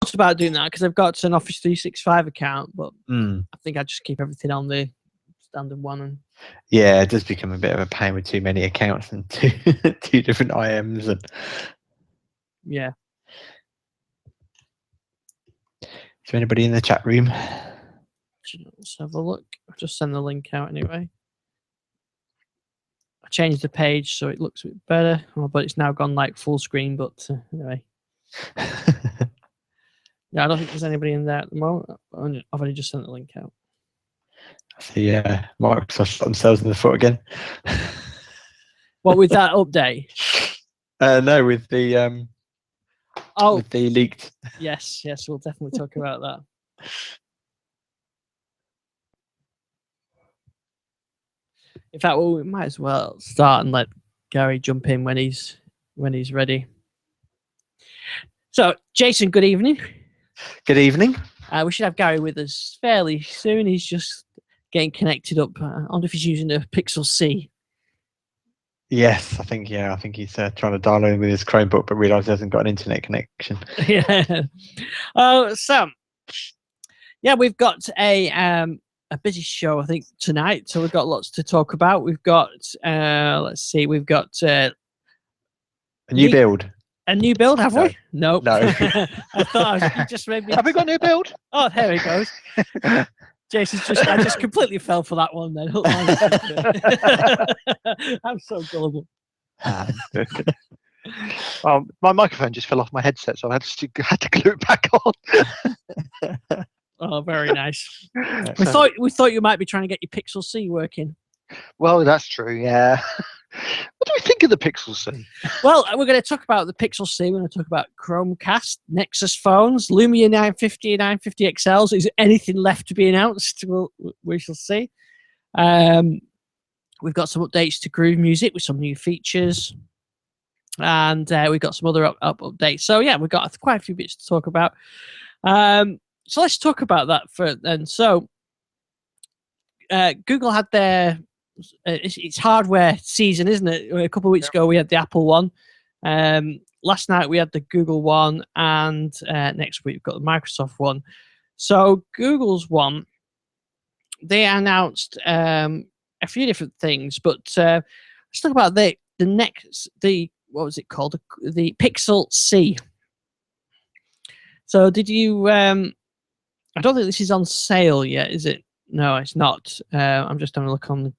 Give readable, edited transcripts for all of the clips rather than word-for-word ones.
about doing that because I've got an Office 365 account, but Mm. I think I just keep everything on the standard one. And Yeah, it does become a bit of a pain with too many accounts and two different IMs. And yeah. is there anybody in the chat room? Let's have a look. I'll just send the link out anyway. I changed the page so it looks a bit better, but it's now gone like full screen. But anyway, yeah, I don't think there's anybody in there at the moment. I've only just sent the link out. So yeah, Microsoft shot themselves in the foot again. What with that update? No, with the with the leaked. Yes, we'll definitely talk about that. In fact, well, we might as well start and let Gary jump in when he's ready. So, Jason, good evening. Good evening. We should have Gary with us fairly soon. He's just getting connected up. I wonder if he's using a Pixel C. Yes, I think he's trying to dial in with his Chromebook, but realised he hasn't got an internet connection. Yeah. So, yeah, we've got a busy show, I think, tonight. So we've got lots to talk about. We've got, let's see, we've got a new build. A new build, have we? Nope. No. I thought you just made me. Have we got a new build? Oh, there he goes. Jason's I just completely fell for that one then. I'm so gullible. Well, my microphone just fell off my headset, so I had to glue it back on. Oh, very nice. We thought you might be trying to get your Pixel C working. Well, that's true, yeah. What do we think of the Pixel C? Well, we're going to talk about the Pixel C. We're going to talk about Chromecast, Nexus phones, Lumia 950 and 950 XLs. Is there anything left to be announced? We shall see. We've got some updates to Groove Music with some new features. And we've got some other updates. So, yeah, we've got quite a few bits to talk about. So let's talk about that then. So Google had their it's hardware season, isn't it? A couple of weeks ago we had the Apple one. Last night we had the Google one, and next week we've got the Microsoft one. So Google's one, they announced a few different things, but let's talk about the what was it called? The Pixel C. So did you? I don't think this is on sale yet, is it? No, it's not. I'm just having a look on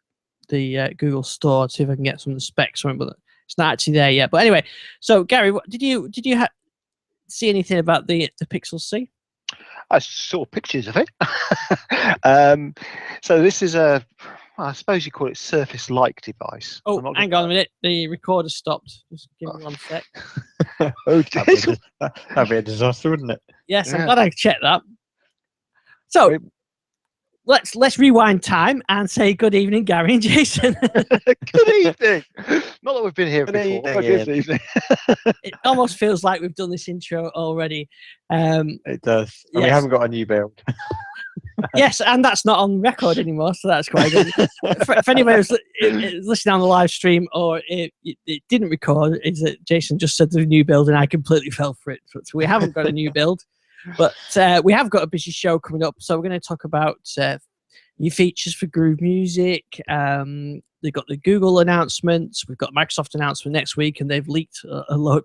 the Google Store to see if I can get some of the specs from it, but it's not actually there yet. But anyway, so Gary, did you see anything about the Pixel C? I saw pictures of it. So this is I suppose you call it Surface-like device. Oh, hang on a minute. The recorder stopped. Just give me 1 sec. Oh, that'd be a disaster, wouldn't it? Yes, Yeah. I'm glad I checked that. So let's rewind time and say good evening, Gary and Jason. Good evening. Not that we've been here Good before. evening, But good evening. It almost feels like we've done this intro already. It does. And we Yes. haven't got a new build. Yes, and that's not on record anymore, so that's quite good. For anybody who's listening on the live stream or it didn't record, is that Jason just said the new build and I completely fell for it. So we haven't got a new build, but we have got a busy show coming up. So we're going to talk about new features for Groove Music. They've got the Google announcements. We've got Microsoft announcement next week, and they've leaked a lot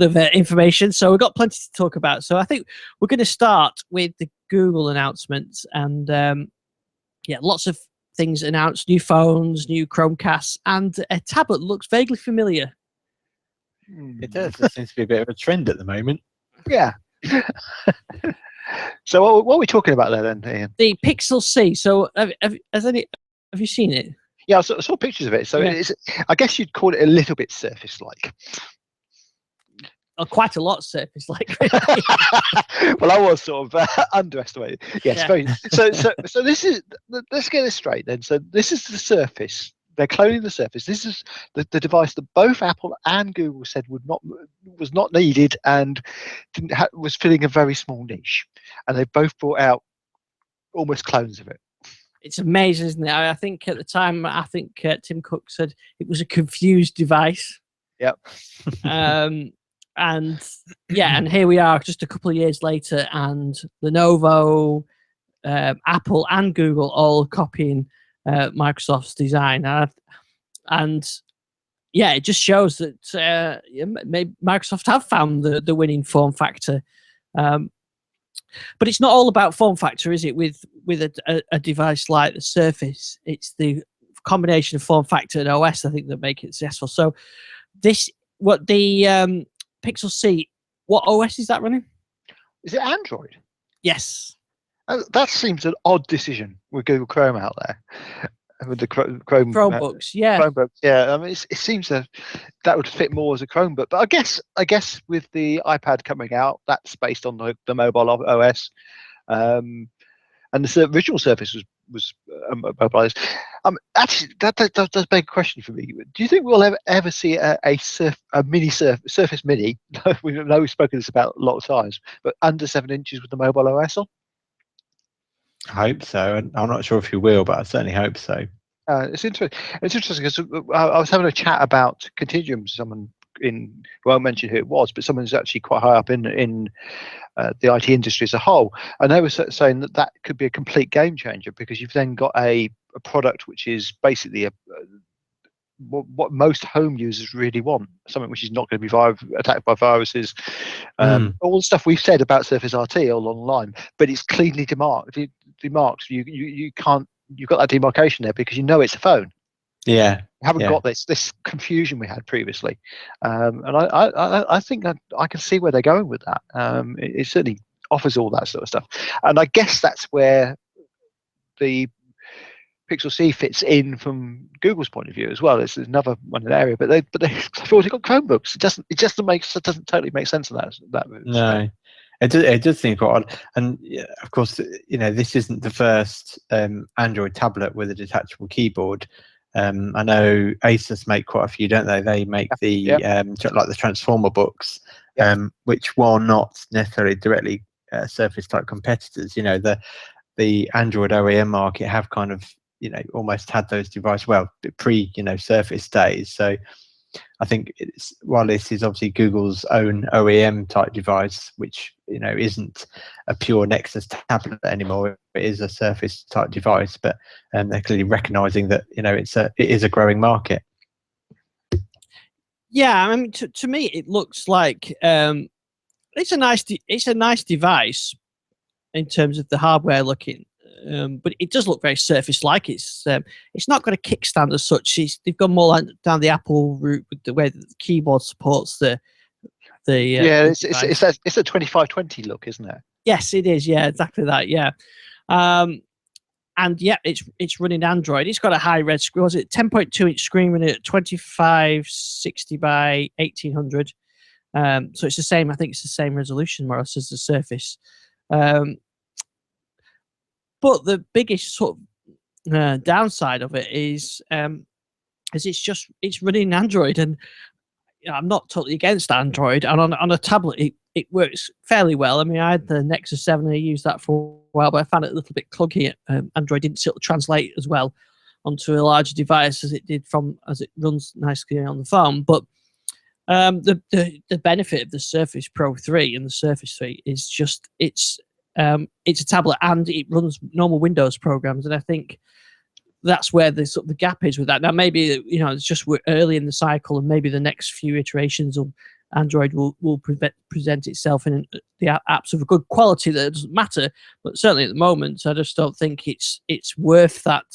of information. So we've got plenty to talk about. So I think we're going to start with the Google announcements, and lots of things announced: new phones, new Chromecasts, and a tablet looks vaguely familiar. It does. There seems to be a bit of a trend at the moment. Yeah. So what are we talking about there then, Ian? The Pixel C. So have you seen it? Yeah, I saw pictures of it. So Yeah. I guess you'd call it a little bit Surface-like. Quite a lot Surface-like. Well, I was sort of underestimated. Yes, Yeah. very. So this is. Let's get this straight then. So this is the Surface. They're cloning the Surface. This is the device that both Apple and Google said was not needed and was filling a very small niche, and they both brought out almost clones of it. It's amazing, isn't it? I think at the time, Tim Cook said it was a confused device. Yep. And yeah, and here we are just a couple of years later, and Lenovo, Apple, and Google all copying Microsoft's design. And yeah, it just shows that maybe Microsoft have found the winning form factor. But it's not all about form factor, is it? With a device like the Surface, it's the combination of form factor and OS, I think, that make it successful. So what the Pixel C, what OS is that running? Is it Android? Yes. That seems an odd decision with Google Chrome out there, with the Chrome Chromebooks. Yeah. Chromebooks. Yeah, I mean, it seems that would fit more as a Chromebook. But I guess with the iPad coming out, that's based on the mobile OS, and the original Surface was mobilized. Actually, that does beg a question for me. Do you think we'll ever see a mini Surface Mini? We know we've spoken this about a lot of times, but under 7 inches with the mobile OS on? I hope so. I'm not sure if you will, but I certainly hope so. It's interesting. It's interesting because I was having a chat about Continuum. Someone who won't mention who it was, but someone who's actually quite high up in the IT industry as a whole, and they were saying that could be a complete game changer, because you've then got a product which is basically what most home users really want, something which is not going to be attacked by viruses, all the stuff we've said about Surface RT all online, but it's cleanly demarked. You can't. You've got that demarcation there because you know it's a phone. Yeah, you haven't got this confusion we had previously, and I think I can see where they're going with that. It certainly offers all that sort of stuff, and I guess that's where the Pixel C fits in from Google's point of view as well. It's another one in the area, but they've already got Chromebooks. It doesn't totally make sense in that move. No. It does seem quite odd, and of course, this isn't the first Android tablet with a detachable keyboard. I know Asus make quite a few, don't they? They make like the Transformer books, which, while not necessarily directly Surface type competitors, the Android OEM market have kind of almost had those devices pre Surface days. So I think while this is obviously Google's own OEM type device, which isn't a pure Nexus tablet anymore, it is a Surface type device, but they're clearly recognizing that it is a growing market. Yeah, I mean, to me, it looks like it's a nice device in terms of the hardware looking. But it does look very Surface-like. It's not got a kickstand as such. They've gone more down the Apple route with the way that the keyboard supports the. It's a 2520 look, isn't it? Yes, it is. Yeah, exactly that. Yeah, and yeah, it's running Android. It's got a high res screen. Was it 10.2 inch screen running at 2560 by 1800? So it's the same. I think it's the same resolution more or less as the Surface. But the biggest sort of downside of it is it's running Android, and I'm not totally against Android. And on a tablet, it works fairly well. I mean, I had the Nexus 7, I used that for a while, but I found it a little bit clunky. Android didn't sort of translate as well onto a larger device as it did as it runs nicely on the phone. But the benefit of the Surface Pro 3 and the Surface 3 is just it's a tablet and it runs normal Windows programs, and I think that's where the gap is with that. Now, maybe it's just we're early in the cycle, and maybe the next few iterations of Android will present itself in the apps of a good quality that doesn't matter. But certainly at the moment, I just don't think it's worth that.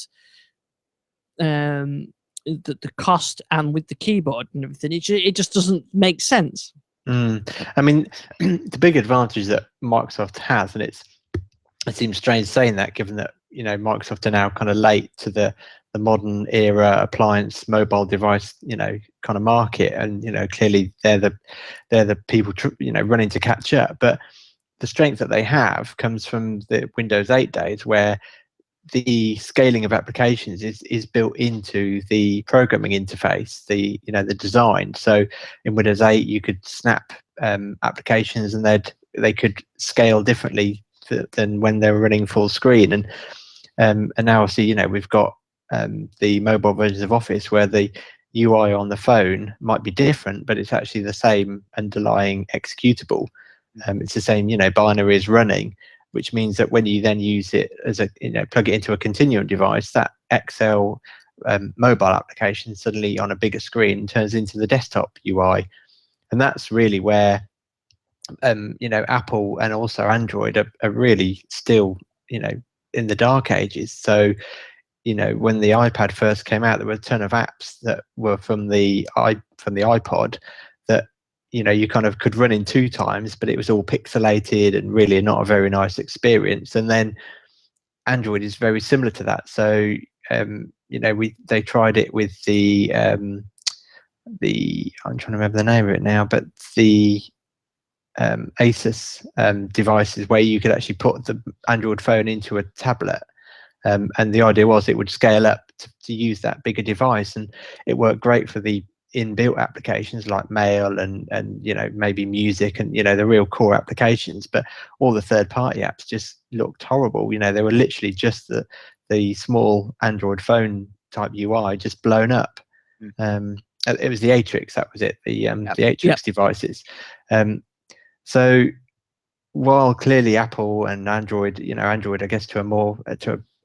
The cost, and with the keyboard and everything, it just doesn't make sense. I mean, the big advantage that Microsoft has, and it seems strange saying that, given that Microsoft are now kind of late to the modern era appliance mobile device kind of market, and clearly they're the people running to catch up. But the strength that they have comes from the Windows 8 days, where the scaling of applications is built into the programming interface, the design. So in Windows 8, you could snap applications, and they could scale differently than when they were running full screen. And now obviously we've got the mobile versions of Office where the UI on the phone might be different, but it's actually the same underlying executable. It's the same, binary is running, which means that when you then use it as a, plug it into a Continuum device, that Excel mobile application suddenly on a bigger screen turns into the desktop UI. And that's really where, Apple and also Android are really still, in the dark ages. So, when the iPad first came out, there were a ton of apps that were from the iPod that, you kind of could run in 2 times, but it was all pixelated and really not a very nice experience. And then Android is very similar to that. So, they tried it with the I'm trying to remember the name of it now, but the Asus devices where you could actually put the Android phone into a tablet. And the idea was it would scale up to use that bigger device, and it worked great for the inbuilt applications like mail and maybe music and the real core applications. But all the third-party apps just looked horrible. They were literally just the small Android phone type UI just blown up. It was the Atrix, that was it, the Atrix devices. So while clearly Apple and Android, Android, I guess to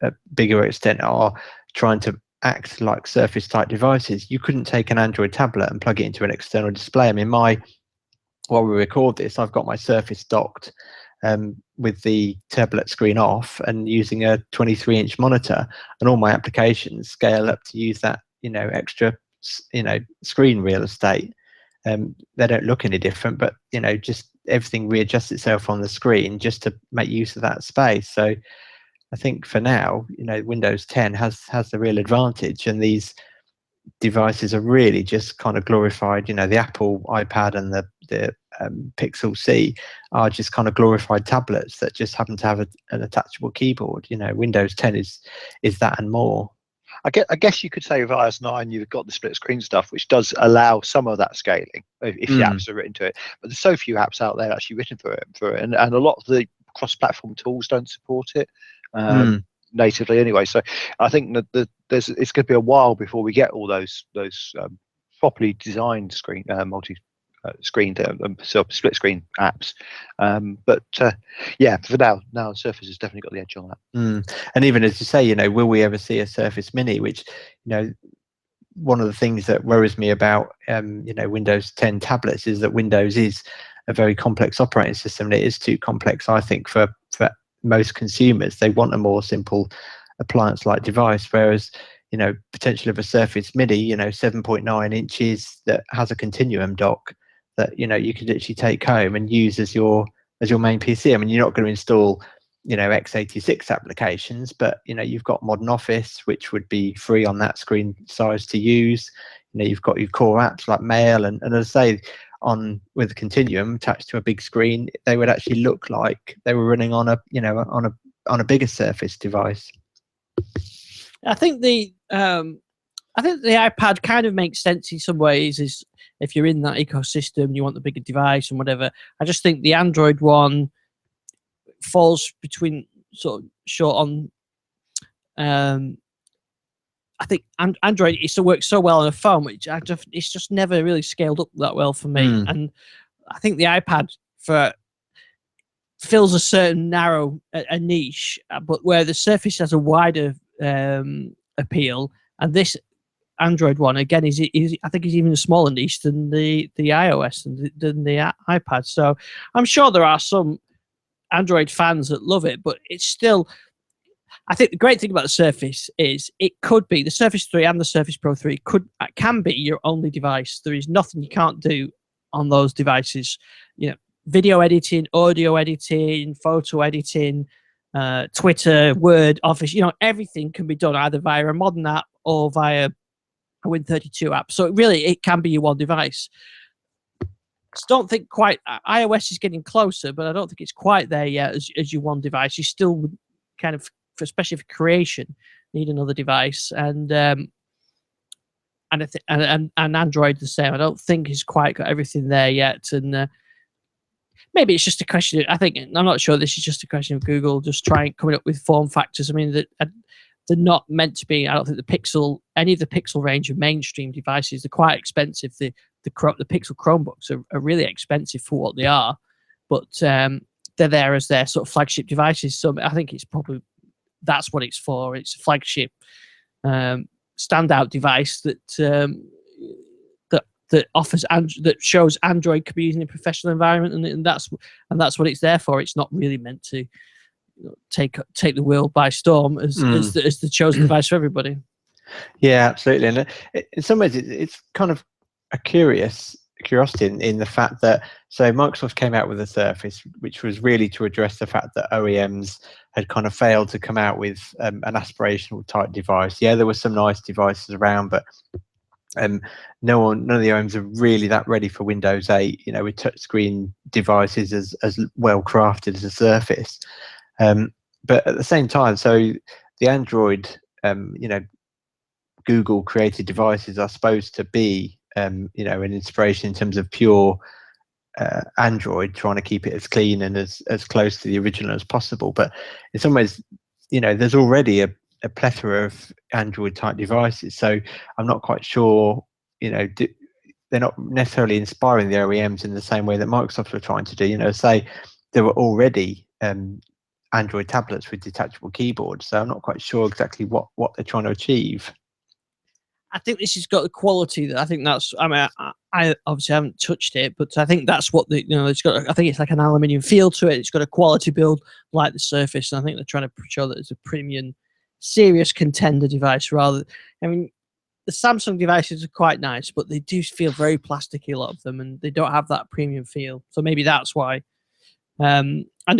a bigger extent, are trying to act like Surface type devices, you couldn't take an Android tablet and plug it into an external display. I mean, while we record this, I've got my Surface docked with the tablet screen off and using a 23-inch monitor, and all my applications scale up to use that extra screen real estate. They don't look any different, but just everything readjusts itself on the screen just to make use of that space. So I think for now, Windows 10 has the real advantage, and these devices are really just kind of glorified. The Apple iPad and the Pixel C are just kind of glorified tablets that just happen to have an attachable keyboard. Windows 10 is that and more. I guess you could say with iOS 9 you've got the split screen stuff, which does allow some of that scaling if the apps are written to it. But there's so few apps out there actually written for it, and a lot of the cross-platform tools don't support it natively anyway. So I think that it's going to be a while before we get all those properly designed screen multi-screen split screen apps. But for now Surface has definitely got the edge on that. And even as you say, will we ever see a Surface Mini? Which one of the things that worries me about Windows 10 tablets is that Windows is a very complex operating system, and it is too complex, I think, for most consumers. They want a more simple appliance-like device, whereas potentially of a Surface Mini, 7.9 inches that has a Continuum dock that you could literally take home and use as your main PC. I mean, you're not going to install x86 applications, but you've got Modern Office, which would be free on that screen size to use. You've got your core apps like Mail, and as I say, with Continuum attached to a big screen, they would actually look like they were running on a bigger Surface device. I think the iPad kind of makes sense in some ways. Is if you're in that ecosystem, you want the bigger device and whatever. I just think the Android one falls between sort of short on. I think Android it still works so well on a phone, which it's just never really scaled up that well for me. And I think the iPad fills a certain narrow a niche, but where the Surface has a wider appeal, and this Android one again is I think is even a smaller niche than the iOS and than the iPad. So I'm sure there are some Android fans that love it, but it's still. I think the great thing about the Surface is it could be the Surface 3 and the Surface Pro 3 can be your only device. There is nothing you can't do on those devices. Video editing, audio editing, photo editing, Twitter, Word, Office. Everything can be done either via a modern app or via a Win32 app. So really, it can be your one device. Don't think quite. iOS is getting closer, but I don't think it's quite there yet as your one device. You still kind of, especially for creation, need another device, and Android the same. I don't think it's quite got everything there yet, and maybe it's just a question. I'm not sure. This is just a question of Google just coming up with form factors. I mean, they're not meant to be. I don't think any of the Pixel range of mainstream devices, they're quite expensive. The Pixel Chromebooks are really expensive for what they are, but they're there as their sort of flagship devices. So I think it's probably that's what it's for. It's a flagship standout device that offers that shows Android can be used in a professional environment, and that's what it's there for. It's not really meant to take the world by storm as the chosen device for everybody. Yeah, absolutely. And in some ways, it's kind of a curiosity in the fact that Microsoft came out with a Surface, which was really to address the fact that OEMs had kind of failed to come out with an aspirational type device. Yeah, there were some nice devices around, but none of the OEMs are really that ready for Windows 8. With touchscreen devices as well crafted as a Surface. But at the same time, so the Android, Google created devices are supposed to be, an inspiration in terms of pure Android, trying to keep it as clean and as close to the original as possible. But in some ways, there's already a plethora of Android type devices. So I'm not quite sure, they're not necessarily inspiring the OEMs in the same way that Microsoft were trying to do. Say there were already Android tablets with detachable keyboards. So I'm not quite sure exactly what they're trying to achieve. I think this has got the quality that I think that's. I mean, I obviously haven't touched it, but I think that's what it's got. I think it's like an aluminium feel to it. It's got a quality build like the Surface, and I think they're trying to show that it's a premium, serious contender device. Rather, I mean, the Samsung devices are quite nice, but they do feel very plasticky, a lot of them, and they don't have that premium feel. So maybe that's why. And I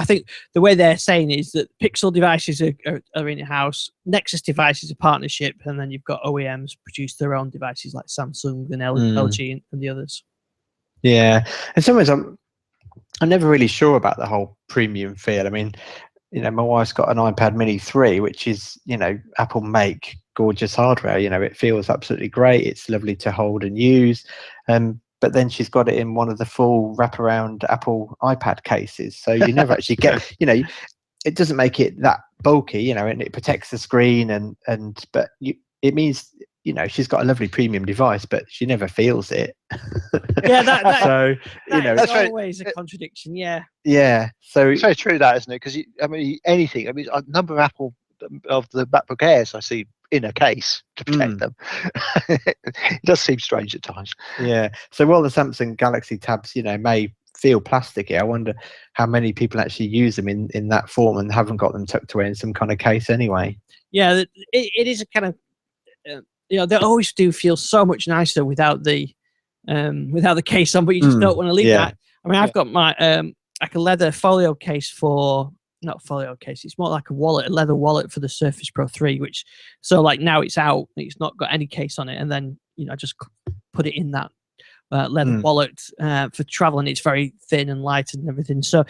think the way they're saying is that Pixel devices are in-house, Nexus devices are partnership, and then you've got OEMs produce their own devices like Samsung and LG and the others. Yeah, in some ways, I'm never really sure about the whole premium feel. I mean, my wife's got an iPad Mini 3, which is, Apple make gorgeous hardware. It feels absolutely great. It's lovely to hold and use. But then she's got it in one of the full wraparound Apple iPad cases. So you never actually get, it doesn't make it that bulky, and it protects the screen but it means, she's got a lovely premium device, but she never feels it. Yeah, that that's always a contradiction. Yeah. Yeah. So it's very true, that, isn't it? Because anything. A number of Apple of the MacBook Airs I see in a case to protect them. It does seem strange at times. Yeah. So while the Samsung Galaxy tabs, may feel plasticky, I wonder how many people actually use them in that form and haven't got them tucked away in some kind of case anyway. Yeah, it is a kind of, they always do feel so much nicer without the case on, but you just don't want to leave that. I mean, I've got my like a leather folio case not folio case, it's more like a leather wallet for the Surface Pro 3, which, so like now it's out, it's not got any case on it, and then I just put it in that leather wallet for travel, and it's very thin and light and everything. So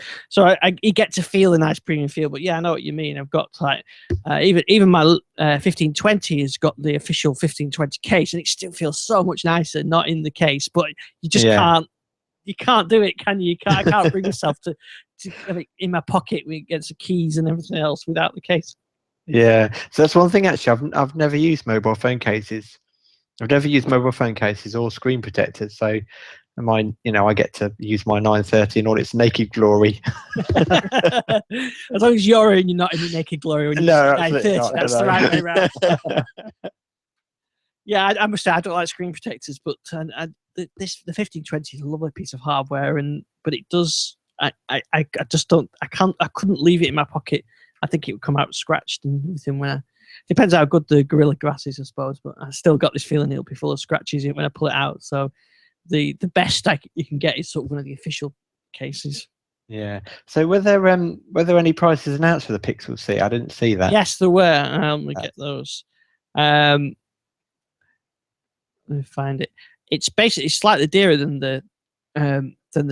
you get to feel a nice premium feel. But yeah, I know what you mean. I've got like even my 1520 has got the official 1520 case, and it still feels so much nicer not in the case. But you just can't. You can't do it, can you? I can't bring myself to have it in my pocket against the keys and everything else without the case. Yeah, so that's one thing actually. I've never used mobile phone cases. I've never used mobile phone cases or screen protectors. So mine, I get to use my 930 in all its naked glory. As long as you're not in your naked glory when you use 930, that's the right way around. Yeah, I must say I don't like screen protectors, but the 1520 is a lovely piece of hardware, but it does. I just don't. I couldn't leave it in my pocket. I think it would come out scratched and everything. Depends how good the Gorilla Glass is, I suppose. But I still got this feeling it'll be full of scratches when I pull it out. So the best you can get is sort of one of the official cases. Yeah. So were there any prices announced for the Pixel C? I didn't see that. Yes, there were. Let me get those. Let me find it. It's basically slightly dearer than the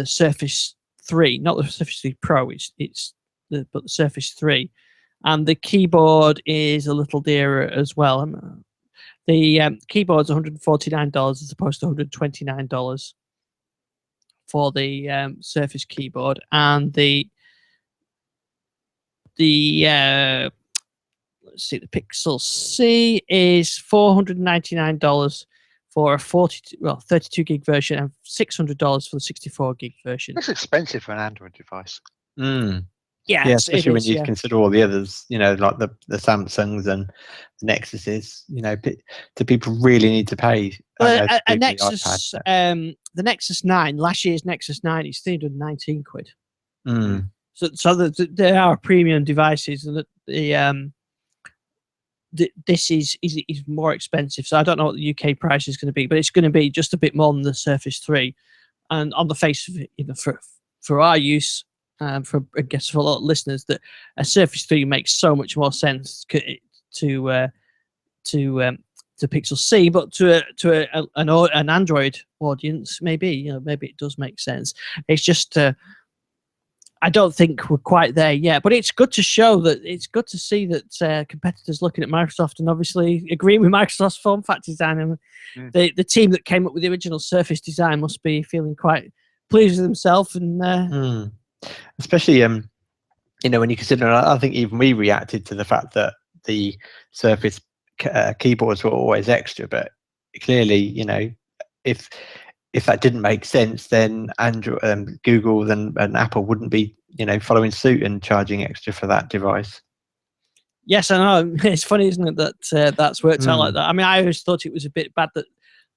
Surface 3, not the Surface 3 Pro. But the Surface 3, and the keyboard is a little dearer as well. The keyboard's $149 as opposed to $129 for the Surface keyboard, and the let's see, the Pixel C is $499 for a 32 gig version and $600 for the 64 gig version. It's expensive for an Android device. Yeah, Yeah, especially when you yeah. consider all the others, like the Samsungs and the Nexuses. Do people really need to pay? Well, to a do the Nexus, iPad? the Nexus 9, last year's Nexus 9 is 319 quid. Mm. So there are premium devices, and this is more expensive. So I don't know what the UK price is going to be, but it's going to be just a bit more than the Surface 3. And on the face of it, for our use, for I guess for a lot of listeners, that a Surface 3 makes so much more sense to Pixel C, but to an Android audience, maybe it does make sense. It's just I don't think we're quite there yet, but it's good to show that. It's good to see that competitors looking at Microsoft and obviously agreeing with Microsoft's form factor design. And the team that came up with the original Surface design must be feeling quite pleased with themselves. And especially when you consider, I think even we reacted to the fact that the Surface keyboards were always extra, but clearly, if that didn't make sense, then Android, Google and Apple wouldn't be, following suit and charging extra for that device. Yes, I know. It's funny, isn't it, that that's worked out like that. I mean, I always thought it was a bit bad that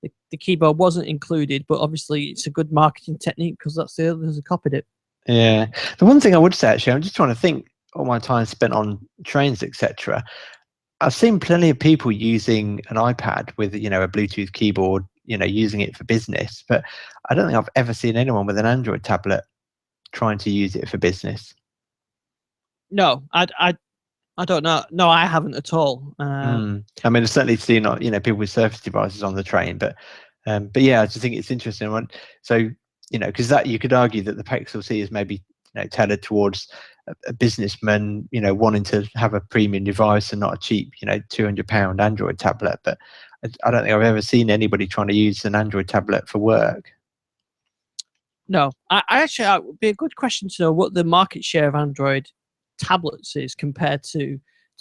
the keyboard wasn't included, but obviously it's a good marketing technique because that's the others who copied it. Yeah. The one thing I would say, actually, I'm just trying to think all my time spent on trains, etc. I've seen plenty of people using an iPad with, a Bluetooth keyboard, using it for business, but I don't think I've ever seen anyone with an Android tablet trying to use it for business. No, I don't know. No, I haven't at all. I mean, I've certainly seen, people with Surface devices on the train, but yeah, I just think it's interesting. So, because that you could argue that the Pixel C is maybe, tailored towards a businessman, wanting to have a premium device and not a cheap, £200 Android tablet. But I don't think I've ever seen anybody trying to use an Android tablet for work. No, I actually, it would be a good question to know what the market share of Android tablets is compared to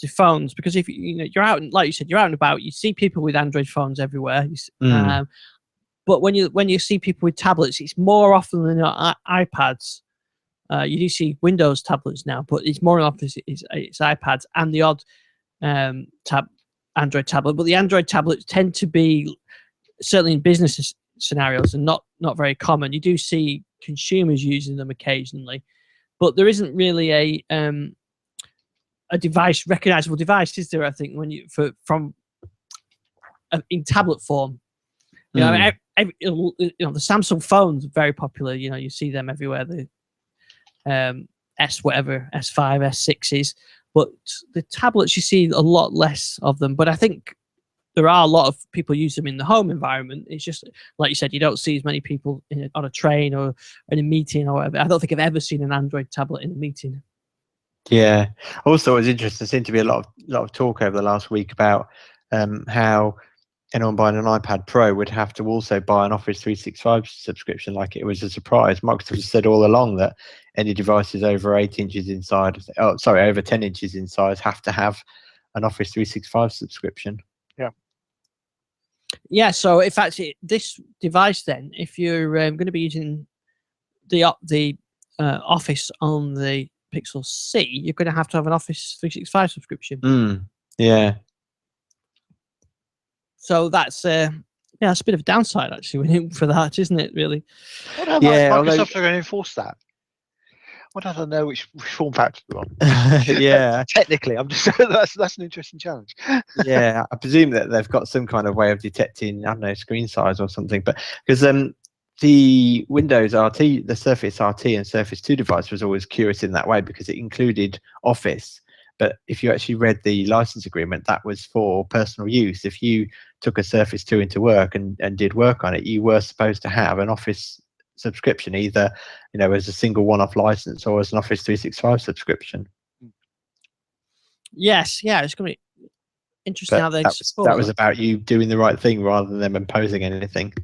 phones, because if you're out, like you said, you're out and about, you see people with Android phones everywhere. But when you see people with tablets, it's more often than iPads. You do see Windows tablets now, but it's more often it's iPads and the odd Android tablet. But the Android tablets tend to be, certainly in business scenarios, and not very common. You do see consumers using them occasionally, but there isn't really a recognizable device, is there? I think when from in tablet form, the Samsung phones are very popular. You see them everywhere. The S5, S6s, but the tablets you see a lot less of them. But I think there are a lot of people use them in the home environment. It's just like you said, you don't see as many people on a train or in a meeting or whatever. I don't think I've ever seen an Android tablet in a meeting. Yeah. Also, it was interesting. There seemed to be a lot of talk over the last week about how anyone buying an iPad Pro would have to also buy an Office 365 subscription. Like it was a surprise. Microsoft said all along that any devices over 8 inches in size, over 10 inches in size, have to have an Office 365 subscription. Yeah. Yeah. So, in fact, this device, then, if you're going to be using the Office on the Pixel C, you're going to have an Office 365 subscription. Yeah. So that's it's a bit of a downside actually for that, isn't it? Really. I don't know how Microsoft are going to enforce that. I don't know which form factor they're on. Yeah. Technically, I'm just that's an interesting challenge. Yeah, I presume that they've got some kind of way of detecting, I don't know, screen size or something. But because the Windows RT, the Surface RT and Surface 2 device was always curious in that way because it included Office. But if you actually read the license agreement, that was for personal use. If you took a Surface 2 into work and did work on it, you were supposed to have an Office subscription, either as a single one-off license or as an Office 365 subscription. Yes, yeah, it's going to be interesting how they that was about you doing the right thing rather than them imposing anything.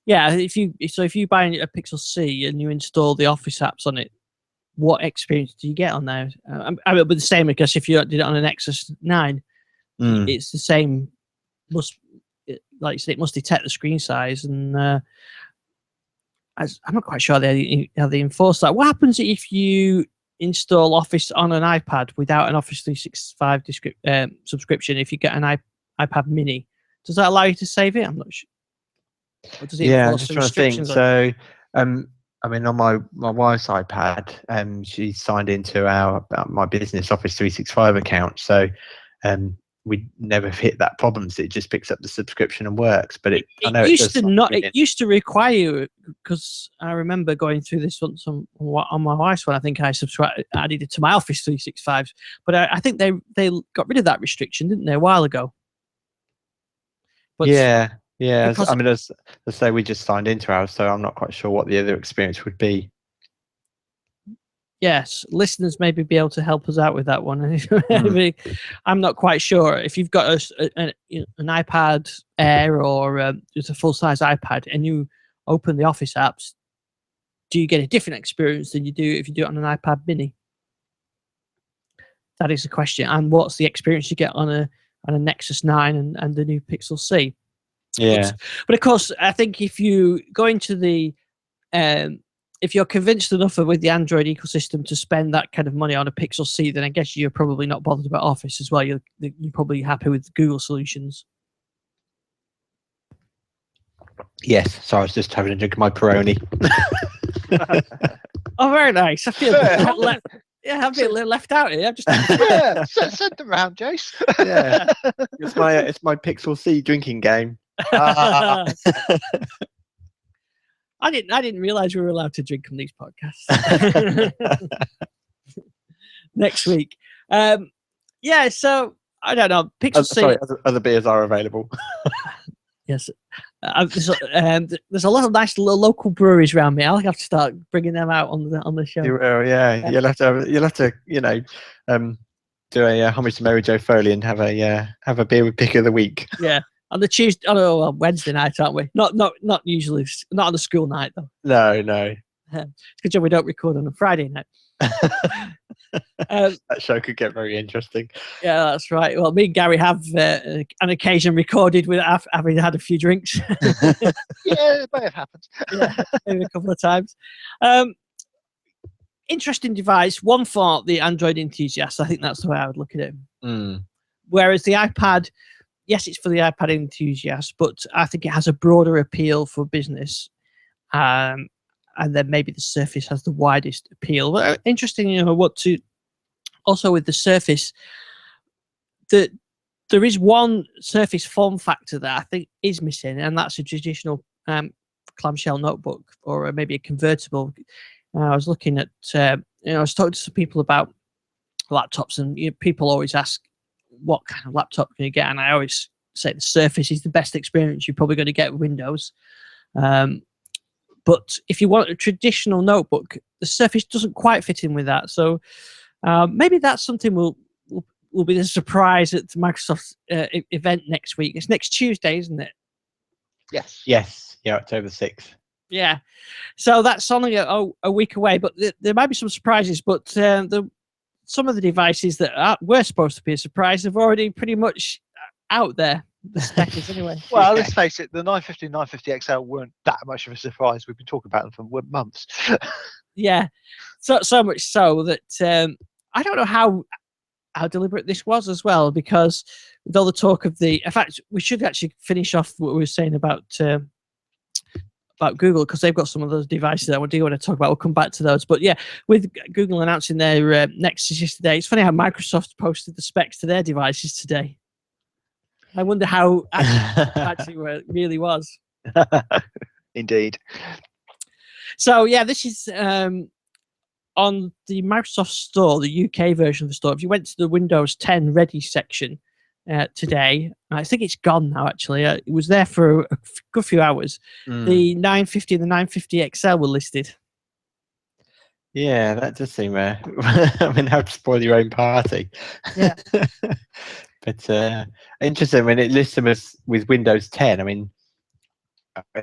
Yeah, if you buy a Pixel C and you install the Office apps on it, what experience do you get on there? I mean, but the same, because if you did it on a Nexus 9, it's the same. Like you said, it must detect the screen size, and I'm not quite sure how they enforce that. What happens if you install Office on an iPad without an Office 365 subscription? If you get an iPad Mini, does that allow you to save it? I'm not sure. Or does it I'm just trying to think. So, I mean, on my wife's iPad, she signed into my business Office 365 account. So, we never hit that problem. So it just picks up the subscription and works. But it used to require, because I remember going through this once on my wife's one. I think I added it to my Office 365, but I think they got rid of that restriction, didn't they, a while ago? But yeah. I mean, let's say we just signed into ours, so I'm not quite sure what the other experience would be. Yes, listeners maybe be able to help us out with that one. I'm not quite sure. If you've got an iPad Air or just a full-size iPad and you open the Office apps, do you get a different experience than you do if you do it on an iPad Mini? That is the question. And what's the experience you get on a Nexus 9 and the new Pixel C? Yeah. But of course, I think if you go into the if you're convinced enough with the Android ecosystem to spend that kind of money on a Pixel C, then I guess you're probably not bothered about Office as well. You're probably happy with Google solutions. Yes. So I was just having a drink of my Peroni. Oh, very nice. I feel I'm a bit left out here. I'm just send them around, Jace. Yeah, it's my Pixel C drinking game. I didn't realize we were allowed to drink on these podcasts. Next week. So I don't know. Pixel C. Sorry, other beers are available. Yes. There's a lot of nice little local breweries around me. I'll have to start bringing them out on the show. You will, yeah. You'll have to do a homage to Mary Jo Foley and have a beer with pick of the week. Yeah. On the Tuesday, Wednesday night, aren't we? Not usually, not on a school night though. No. It's good job we don't record on a Friday night. That show could get very interesting. Yeah, that's right. Well, me and Gary have an occasion recorded with having had a few drinks. Yeah, it may have happened. Yeah, maybe a couple of times. Interesting device, one for the Android enthusiasts. I think that's the way I would look at it. Whereas the iPad, yes, it's for the iPad enthusiasts, but I think it has a broader appeal for business. And then maybe the Surface has the widest appeal. But interesting, also with the Surface, there is one Surface form factor that I think is missing, and that's a traditional clamshell notebook or maybe a convertible. I was looking at, I was talking to some people about laptops, and people always ask, what kind of laptop can you get? And I always say the Surface is the best experience you're probably going to get with Windows. But if you want a traditional notebook, the Surface doesn't quite fit in with that. So maybe that's something will be the surprise at the Microsoft event next week. It's next Tuesday, isn't it? Yes. Yeah, October 6th. Yeah. So that's only a week away, but there might be some surprises. But some of the devices that were supposed to be a surprise have already pretty much out there. The specs anyway. Well, let's face it, the 950 and 950 XL weren't that much of a surprise. We've been talking about them for months. Yeah, so much so that I don't know how deliberate this was as well, because with all the talk of in fact, we should actually finish off what we were saying about Google, because they've got some of those devices that I do want to talk about. We'll come back to those. But yeah, with Google announcing their Nexus yesterday, it's funny how Microsoft posted the specs to their devices today. I wonder how actually where it really was. Indeed. So yeah, this is on the Microsoft Store, the UK version of the store. If you went to the Windows 10 Ready section today, I think it's gone now. Actually, it was there for a good few hours. The 950 and the 950 XL were listed. Yeah, that does seem. I mean, how to spoil your own party. Yeah. But interesting when it lists them as with Windows 10. I mean,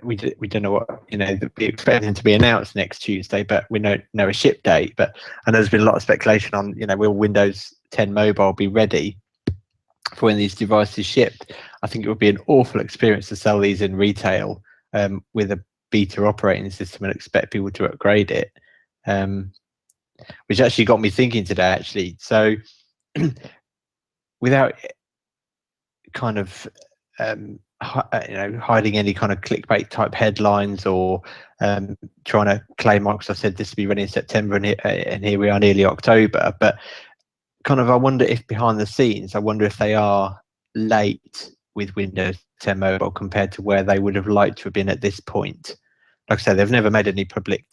we don't know what, we expect them to be announced next Tuesday, but we don't know a ship date. But and there's been a lot of speculation on, will Windows 10 Mobile be ready for when these devices shipped? I think it would be an awful experience to sell these in retail with a beta operating system and expect people to upgrade it, which actually got me thinking today, actually. So without kind of hiding any kind of clickbait type headlines or trying to claim Microsoft said this would be ready in September and here we are nearly October, but kind of I wonder if behind the scenes, I wonder if they are late with Windows 10 Mobile compared to where they would have liked to have been at this point. Like I said, they've never made any public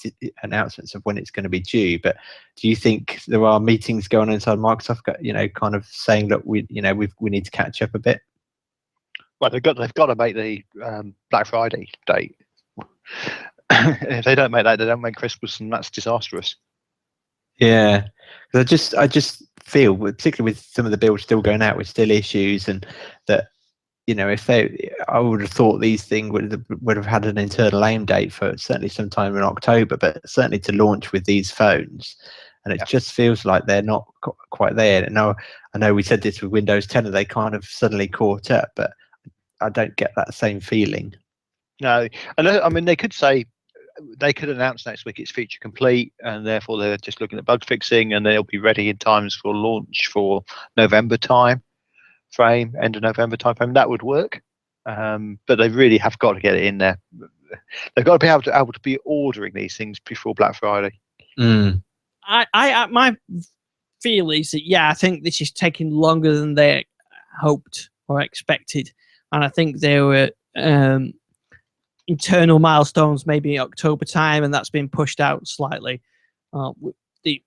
announcements of when it's going to be due, but do you think there are meetings going on inside Microsoft, kind of saying that we need to catch up a bit? Well, they've got to make the Black Friday date. If they don't make that, they don't make Christmas, and that's disastrous. Yeah, because I just feel, particularly with some of the builds still going out with still issues, and that I would have thought these things would have had an internal aim date for certainly sometime in October, but certainly to launch with these phones, and it just feels like they're not quite there. And I know we said this with Windows 10, and they kind of suddenly caught up, but I don't get that same feeling. No, I mean they could announce next week it's feature complete, and therefore they're just looking at bug fixing, and they'll be ready in times for launch for November time frame, end of November time frame. That would work, but they really have got to get it in there. They've got to be able to be ordering these things before Black Friday. My feel is that I think this is taking longer than they hoped or expected, and I think there were internal milestones maybe October time, and that's been pushed out slightly. The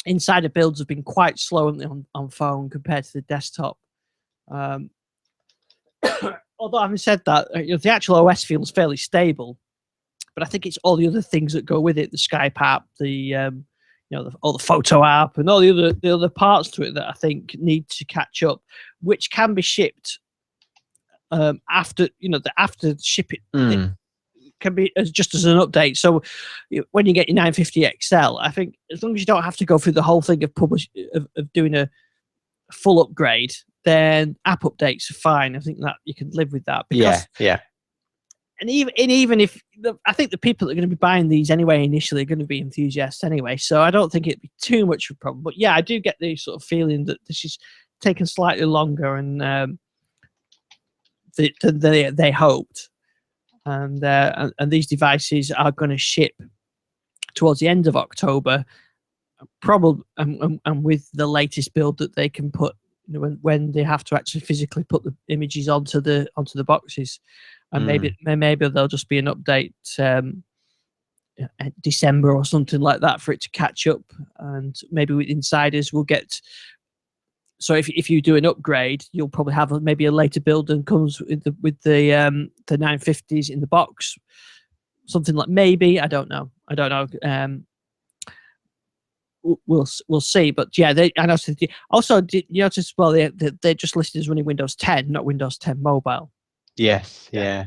insider builds have been quite slow on phone compared to the desktop. Although having said that, the actual OS feels fairly stable, but I think it's all the other things that go with it: the Skype app, all the photo app, and all the other parts to it that I think need to catch up, which can be shipped after after shipping. It can be just as an update. So when you get your 950 XL, I think as long as you don't have to go through the whole thing of doing a full upgrade, then app updates are fine. I think that you can live with that. Because, yeah. And even if I think the people that are going to be buying these anyway initially are going to be enthusiasts anyway, so I don't think it'd be too much of a problem. But I do get the sort of feeling that this is taking slightly longer and than they hoped, and these devices are going to ship towards the end of October, probably, and with the latest build that they can put, when they have to actually physically put the images onto the boxes, and maybe there'll just be an update December or something like that for it to catch up, and maybe with insiders we'll get. So if you do an upgrade, you'll probably have maybe a later build and comes with the 950s in the box, something like, maybe, I don't know. We'll see, but I noticed. Also, did you notice? Well, they're just listed as running Windows 10, not Windows 10 Mobile. Yes, yeah.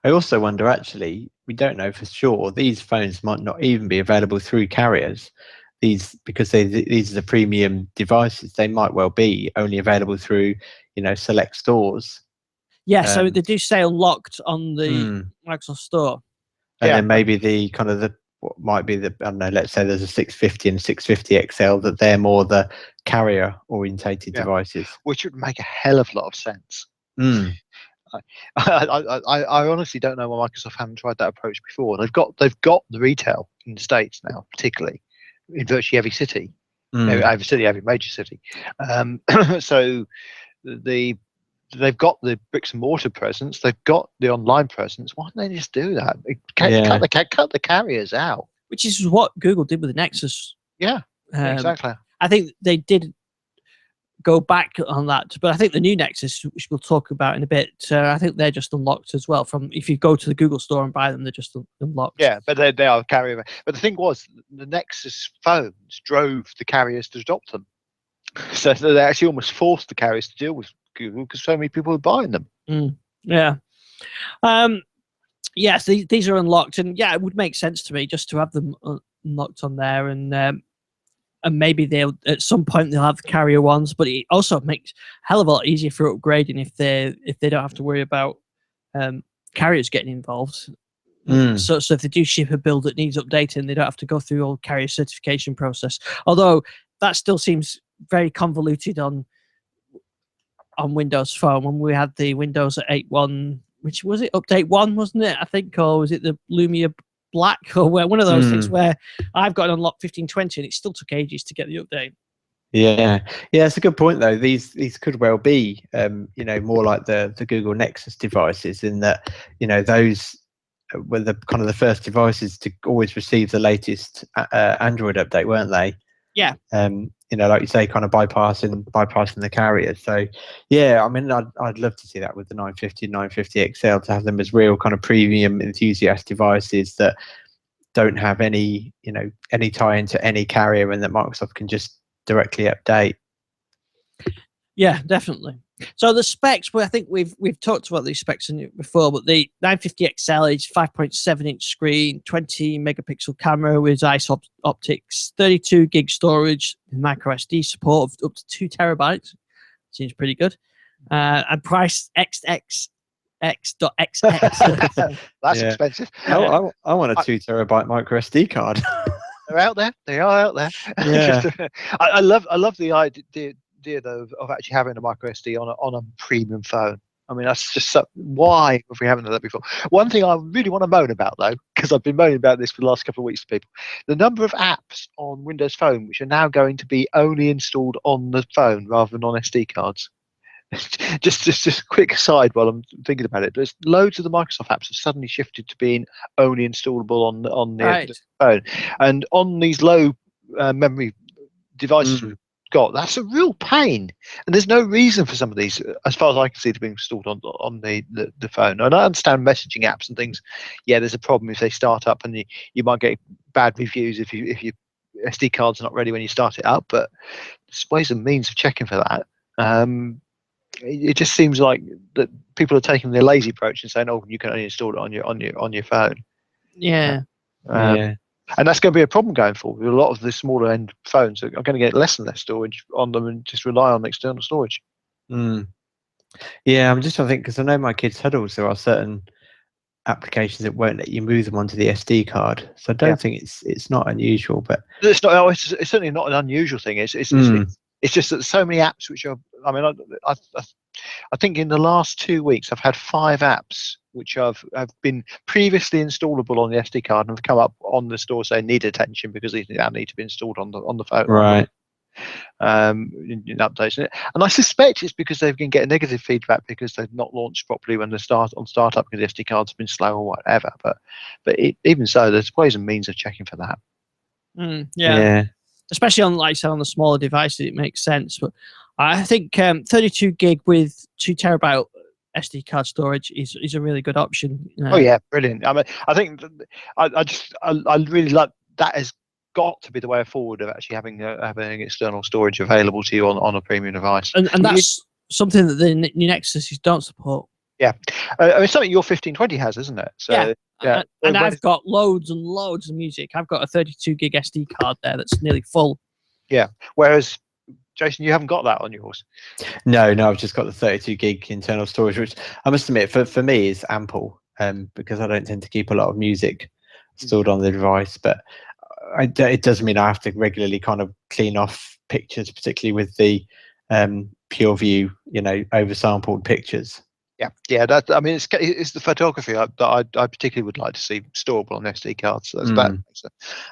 I also wonder, actually, we don't know for sure. These phones might not even be available through carriers. Because these are the premium devices, they might well be only available through select stores. Yeah, so they do say unlocked on the Microsoft Store. And then maybe the kind of what might be I don't know, let's say there's a 650 and 650 XL, that they're more the carrier orientated devices, which would make a hell of a lot of sense. I honestly don't know why Microsoft haven't tried that approach before. They've got the retail in the States now, particularly in virtually every city, every major city. So they've got the bricks and mortar presence, they've got the online presence. Why don't they just do that? Cut the carriers out. Which is what Google did with the Nexus. Yeah, exactly. I think they did go back on that, but I think the new Nexus, which we'll talk about in a bit, I think they're just unlocked as well. From if you go to the Google store and buy them, they're just unlocked. Yeah, but they are carrier. But the thing was, the Nexus phones drove the carriers to adopt them, so they actually almost forced the carriers to deal with Google because so many people were buying them. Yeah. Yes, these are unlocked, and yeah, it would make sense to me just to have them unlocked on there, and maybe they'll at some point they'll have the carrier ones, but it also makes a hell of a lot easier for upgrading if they don't have to worry about carriers getting involved. So if they do ship a build that needs updating, they don't have to go through all carrier certification process. Although that still seems very convoluted on Windows Phone. When we had the Windows 8.1, which was it, update 1, wasn't it? I think, or was it the Lumia Black, or one of those things where I've got an unlocked 1520 and it still took ages to get the update. Yeah, it's a good point though. These could well be, more like the Google Nexus devices, in that, those were the kind of the first devices to always receive the latest Android update, weren't they? Yeah. Like you say, kind of bypassing the carriers. So, yeah, I mean, I'd love to see that with the 950 and 950 XL, to have them as real kind of premium enthusiast devices that don't have any tie into any carrier, and that Microsoft can just directly update. Yeah, definitely. So the specs, well, I think we've talked about these specs before, but the 950 XL is 5.7-inch screen, 20 megapixel camera with ICE optics, 32 gig storage, micro SD support of up to 2 terabytes. Seems pretty good. And price XX. X.XX. That's expensive. I want a 2 terabyte micro SD card. They're out there. They are out there. Yeah. I love the idea though of actually having a micro SD on a premium phone. I mean, that's just why have we haven't done that before? One thing I really want to moan about though, because I've been moaning about this for the last couple of weeks to people, the number of apps on Windows Phone which are now going to be only installed on the phone rather than on SD cards. just a quick aside while I'm thinking about it. There's loads of the Microsoft apps have suddenly shifted to being only installable on the phone, and on these low memory devices we've got, that's a real pain. And there's no reason for some of these, as far as I can see, to be installed on the phone. And I understand messaging apps and things. Yeah, there's a problem if they start up, and you might get bad reviews if your SD card's not ready when you start it up. But there's ways and means of checking for that. It just seems like that people are taking the lazy approach and saying, "Oh, you can only install it on your phone." Yeah. And that's going to be a problem going forward. A lot of the smaller end phones are going to get less and less storage on them and just rely on external storage. Yeah, I'm just trying to think, because I know my kids' huddles, there are certain applications that won't let you move them onto the SD card. So I don't think it's not unusual, but it's not. Oh, it's certainly not an unusual thing. It's just that so many apps which are. I mean, I think in the last 2 weeks I've had 5 apps which have been previously installable on the SD card and have come up on the store saying need attention because these now need to be installed on the phone. Right. In updates, and I suspect it's because they've been getting negative feedback because they've not launched properly when they startup because the SD cards have been slow or whatever. But even so, there's ways and means of checking for that. Yeah. Especially on on the smaller devices, it makes sense. But I think 32 gig with 2 terabyte SD card storage is a really good option. Oh yeah, brilliant. I mean, I think I really like that. Has got to be the way forward of actually having external storage available to you on a premium device. And that's something that the new Nexuses don't support. Yeah, I mean, something your 1520 has, isn't it? So, yeah. And I've got loads and loads of music. I've got a 32 gig SD card there that's nearly full. Yeah. Whereas, Jason, you haven't got that on yours. No, I've just got the 32 gig internal storage, which I must admit for me is ample, because I don't tend to keep a lot of music stored on the device. But it does mean I have to regularly kind of clean off pictures, particularly with the PureView, oversampled pictures. Yeah. That, I mean, it's the photography that I particularly would like to see storable on SD cards. So that makes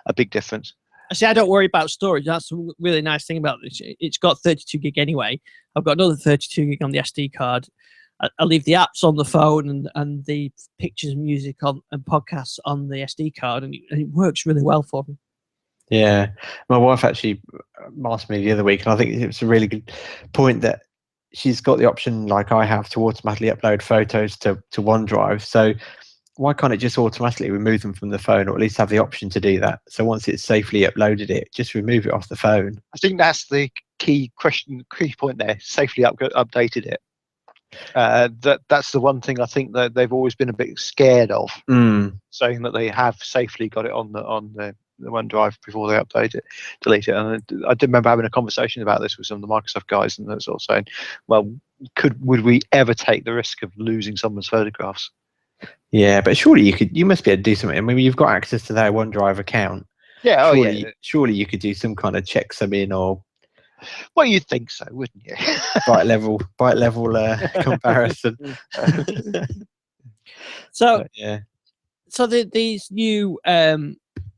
a big difference. See, I don't worry about storage. That's a really nice thing about this. It's got 32 gig anyway. I've got another 32 gig on the SD card. I leave the apps on the phone and the pictures and music and podcasts on the SD card, and it works really well for me. Yeah, my wife actually asked me the other week, and I think it was a really good point that she's got the option, like I have, to automatically upload photos to OneDrive. So why can't it just automatically remove them from the phone, or at least have the option to do that? So once it's safely uploaded it, just remove it off the phone. I think that's the key point there. Safely updated it. That's the one thing I think that they've always been a bit scared of, Mm. saying that they have safely got it on the OneDrive before they delete it. And I did remember having a conversation about this with some of the Microsoft guys, and they're sort of saying, well, would we ever take the risk of losing someone's photographs? Yeah, but surely you must be able to do something. I mean, you've got access to their OneDrive account. Yeah, Surely you could do some kind of checksum or. Well, you'd think so, wouldn't you? byte level comparison. So yeah. So these new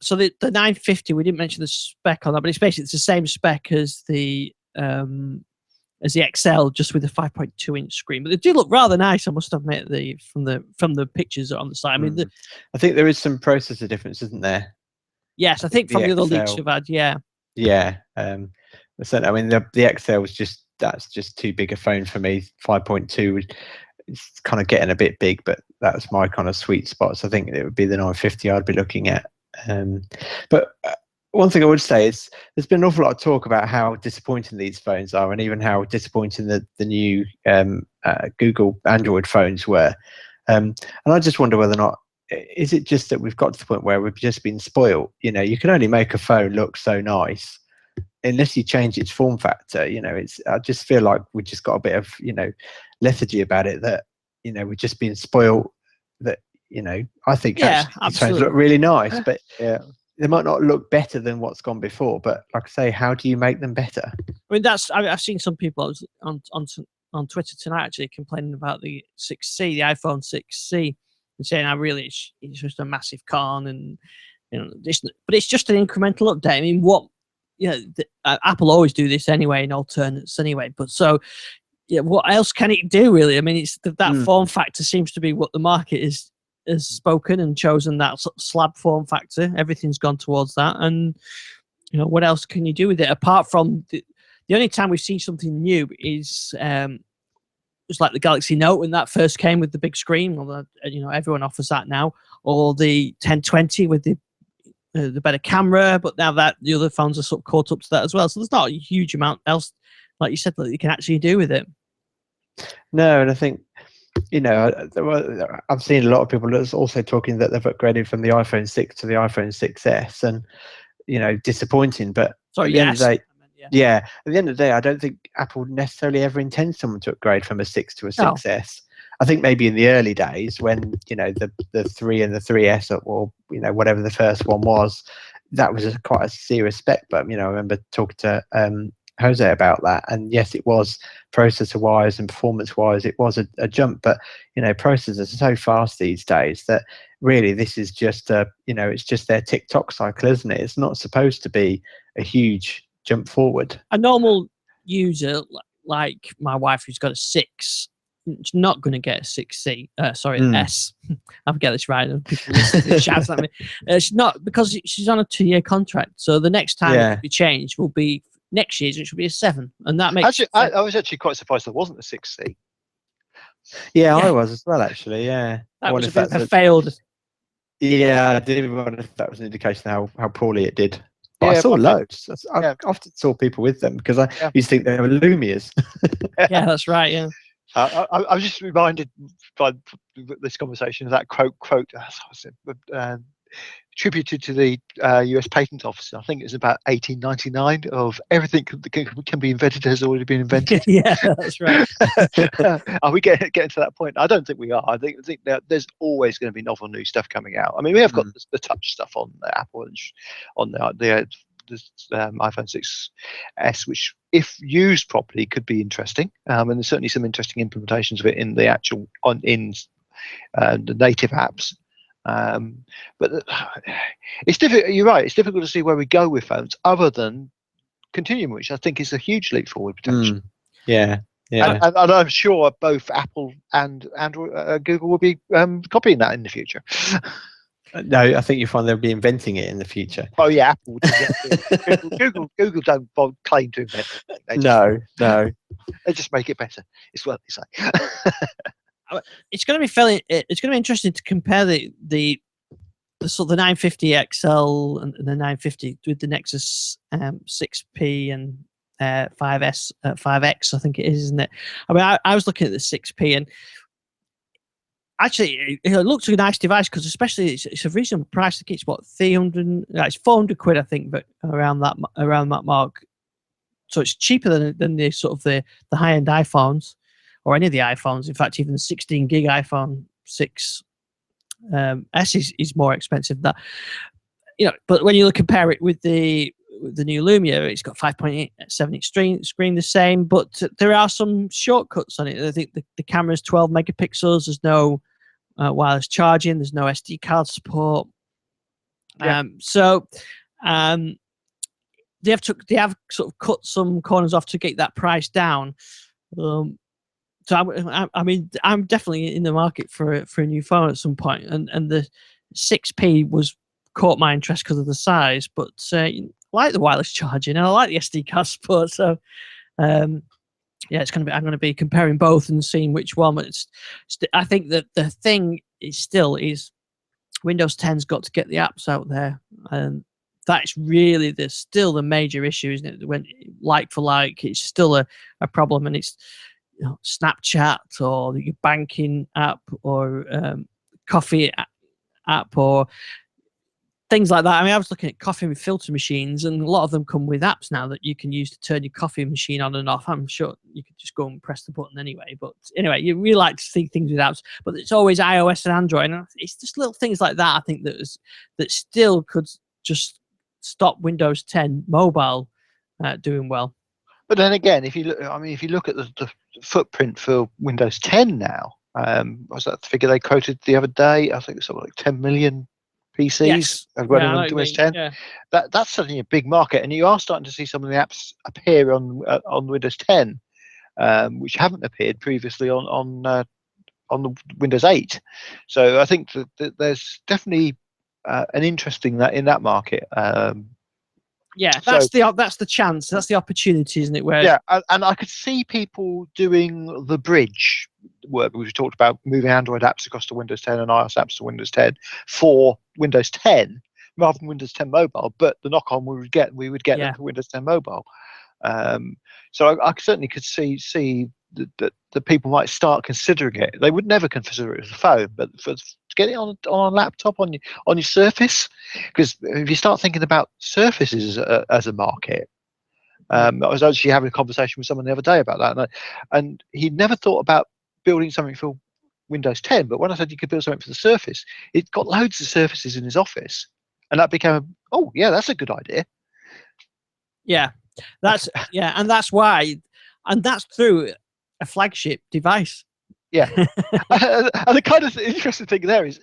so the 950, we didn't mention the spec on that, but it's basically the same spec as the XL, just with a 5.2 inch screen. But they do look rather nice, I must admit, from the pictures on the side. I mean, I think there is some processor difference, isn't there? Yes, I think from the other leaks we've had, yeah. Yeah. So, I mean, the XL was that's just too big a phone for me. 5.2, it's kind of getting a bit big, but that's my kind of sweet spot. So I think it would be the 950 I'd be looking at. But one thing I would say is there's been an awful lot of talk about how disappointing these phones are, and even how disappointing the new Google Android phones were. And I just wonder whether or not, is it just that we've got to the point where we've just been spoiled? You know, you can only make a phone look so nice unless you change its form factor. You know, I just feel like we've just got a bit of, lethargy about it, that, we've just been spoiled. That, I think these phones look really nice, but they might not look better than what's gone before. But like I say, how do you make them better? I mean, I've seen some people on Twitter tonight actually complaining about the 6C, the iPhone 6C, and saying how really it's just a massive con, and but it's just an incremental update. I mean, Apple always do this anyway in alternates anyway. But so, what else can it do really? I mean, it's that form factor seems to be what the market has spoken and chosen, that sort of slab form factor. Everything's gone towards that, and what else can you do with it apart from the only time we've seen something new is it's like the Galaxy Note when that first came with the big screen. Well, everyone offers that now, or the 1020 with the better camera. But now that the other phones are sort of caught up to that as well, so there's not a huge amount else, like you said, that you can actually do with it. No, and I think I've seen a lot of people that's also talking that they've upgraded from the iPhone 6 to the iPhone 6S, and disappointing. But sorry, at the end of the day, at the end of the day, I don't think Apple necessarily ever intends someone to upgrade from a 6 to a 6S. No. I think maybe in the early days when the 3 and the 3S, or whatever the first one was, that was quite a serious spec. But I remember talking to Jose about that, and yes, it was processor wise and performance wise, it was a jump. But processors are so fast these days that really this is just it's just their TikTok cycle, isn't it? It's not supposed to be a huge jump forward. A normal user like my wife, who's got a 6, she's not going to get a 6C. S. I'll get this right. People shouts at me. She's not, because she's on a 2-year contract. So the next time it will be changed will be next year's, which will be a 7, and that makes. Actually, I was actually quite surprised there wasn't a 6C. Yeah, I was as well. Actually, yeah. That was a bit of a failed. Yeah, I didn't even wonder if that was an indication of how poorly it did. But I saw loads. I often saw people with them because I used to think they were Lumias. Yeah, that's right. Yeah. I was just reminded by this conversation of that quote attributed to the US Patent Office. I think it's about 1899, of everything that can be invented has already been invented. Yeah, that's right. Are we getting to that point? I don't think we are. I think that there's always going to be novel new stuff coming out. I mean, we have got the touch stuff on the Apple and on the iPhone 6S, which, if used properly, could be interesting. And there's certainly some interesting implementations of it in the actual the native apps. But it's difficult. You're right. It's difficult to see where we go with phones, other than Continuum, which I think is a huge leap forward potential. Yeah. And I'm sure both Apple and Android, Google will be copying that in the future. No, I think you find they'll be inventing it in the future. Oh yeah, Apple. Google don't claim to invent it. No. They just make it better. It's what they say. It's going to be interesting to compare the sort of the 950 XL and the 950 with the Nexus 6P and 5S, 5X, I think it is, isn't it? I mean, I was looking at the 6P, and actually, it looks like a nice device because, especially, it's a reasonable price. I think it's what 300, it's 400 quid, I think, but around that mark. So it's cheaper than the sort of the high end iPhones, or any of the iPhones. In fact, even the 16 gig iPhone 6 S is more expensive than that. But when you compare it with the new Lumia, it's got 5.7-inch screen, the same, but there are some shortcuts on it. I think the camera's 12 megapixels. There's no wireless charging. There's no SD card support. Yeah. They have sort of cut some corners off to get that price down. So I mean, I'm definitely in the market for a new phone at some point, and the 6P caught my interest because of the size, but I like the wireless charging and I like the SD card support. So I'm going to be comparing both and seeing which one. But I think that the thing is Windows 10's got to get the apps out there, and that's really still the major issue, isn't it? When like for like, it's still a problem, and it's Snapchat or your banking app or coffee app or things like that. I mean, I was looking at coffee with filter machines, and a lot of them come with apps now that you can use to turn your coffee machine on and off. I'm sure you could just go and press the button anyway. But anyway, you really like to see things with apps, but it's always iOS and Android. And it's just little things like that, I think, that still could just stop Windows 10 mobile doing well. But then again, if you look at the footprint for Windows 10 now, was that the figure they quoted the other day? I think it's something like 10 million PCs running on Windows 10. Yeah. That's certainly a big market, and you are starting to see some of the apps appear on Windows 10, which haven't appeared previously on the Windows 8. So I think that there's definitely an interest in that market. That's the chance. That's the opportunity, isn't it? And I could see people doing the bridge work. We talked about moving Android apps across to Windows 10 and iOS apps to Windows 10 for Windows 10 rather than Windows 10 mobile. But the knock-on we would get them for Windows 10 mobile. So I certainly could see that people might start considering it. They would never consider it as a phone, but to get it on a laptop, on your Surface, because if you start thinking about Surfaces as a market, I was actually having a conversation with someone the other day about that, and he never thought about building something for Windows 10. But when I said you could build something for the Surface, it got loads of Surfaces in his office, and that became that's a good idea. Yeah, and that's why, and that's through a flagship device. Yeah, and the kind of interesting thing there is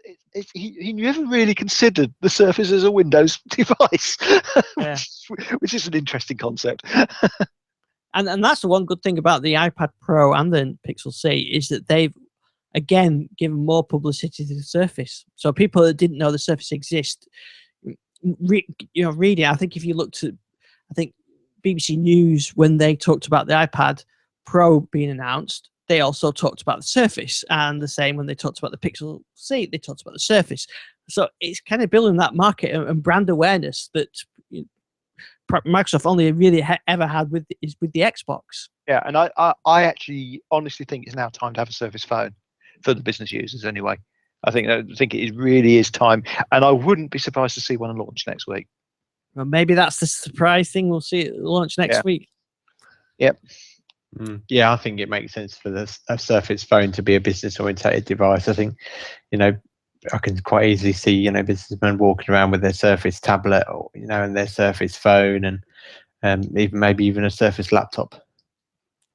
he never really considered the Surface as a Windows device, which is an interesting concept. And that's the one good thing about the iPad Pro and the Pixel C is that they've again given more publicity to the Surface. So people that didn't know the Surface exists, reading. I think if you looked at, BBC News, when they talked about the iPad Pro being announced, they also talked about the Surface, and the same when they talked about the Pixel C, they talked about the Surface. So it's kind of building that market and brand awareness that Microsoft only really ever had with the Xbox. Yeah, and I actually honestly think it's now time to have a Surface phone for the business users anyway. I think it really is time, and I wouldn't be surprised to see one launch next week. Well, maybe that's the surprise thing. We'll see it launch next week. Yep. Yeah, I think it makes sense for a Surface phone to be a business-oriented device. I think, I can quite easily see, businessmen walking around with their Surface tablet or, and their Surface phone, and even a Surface laptop.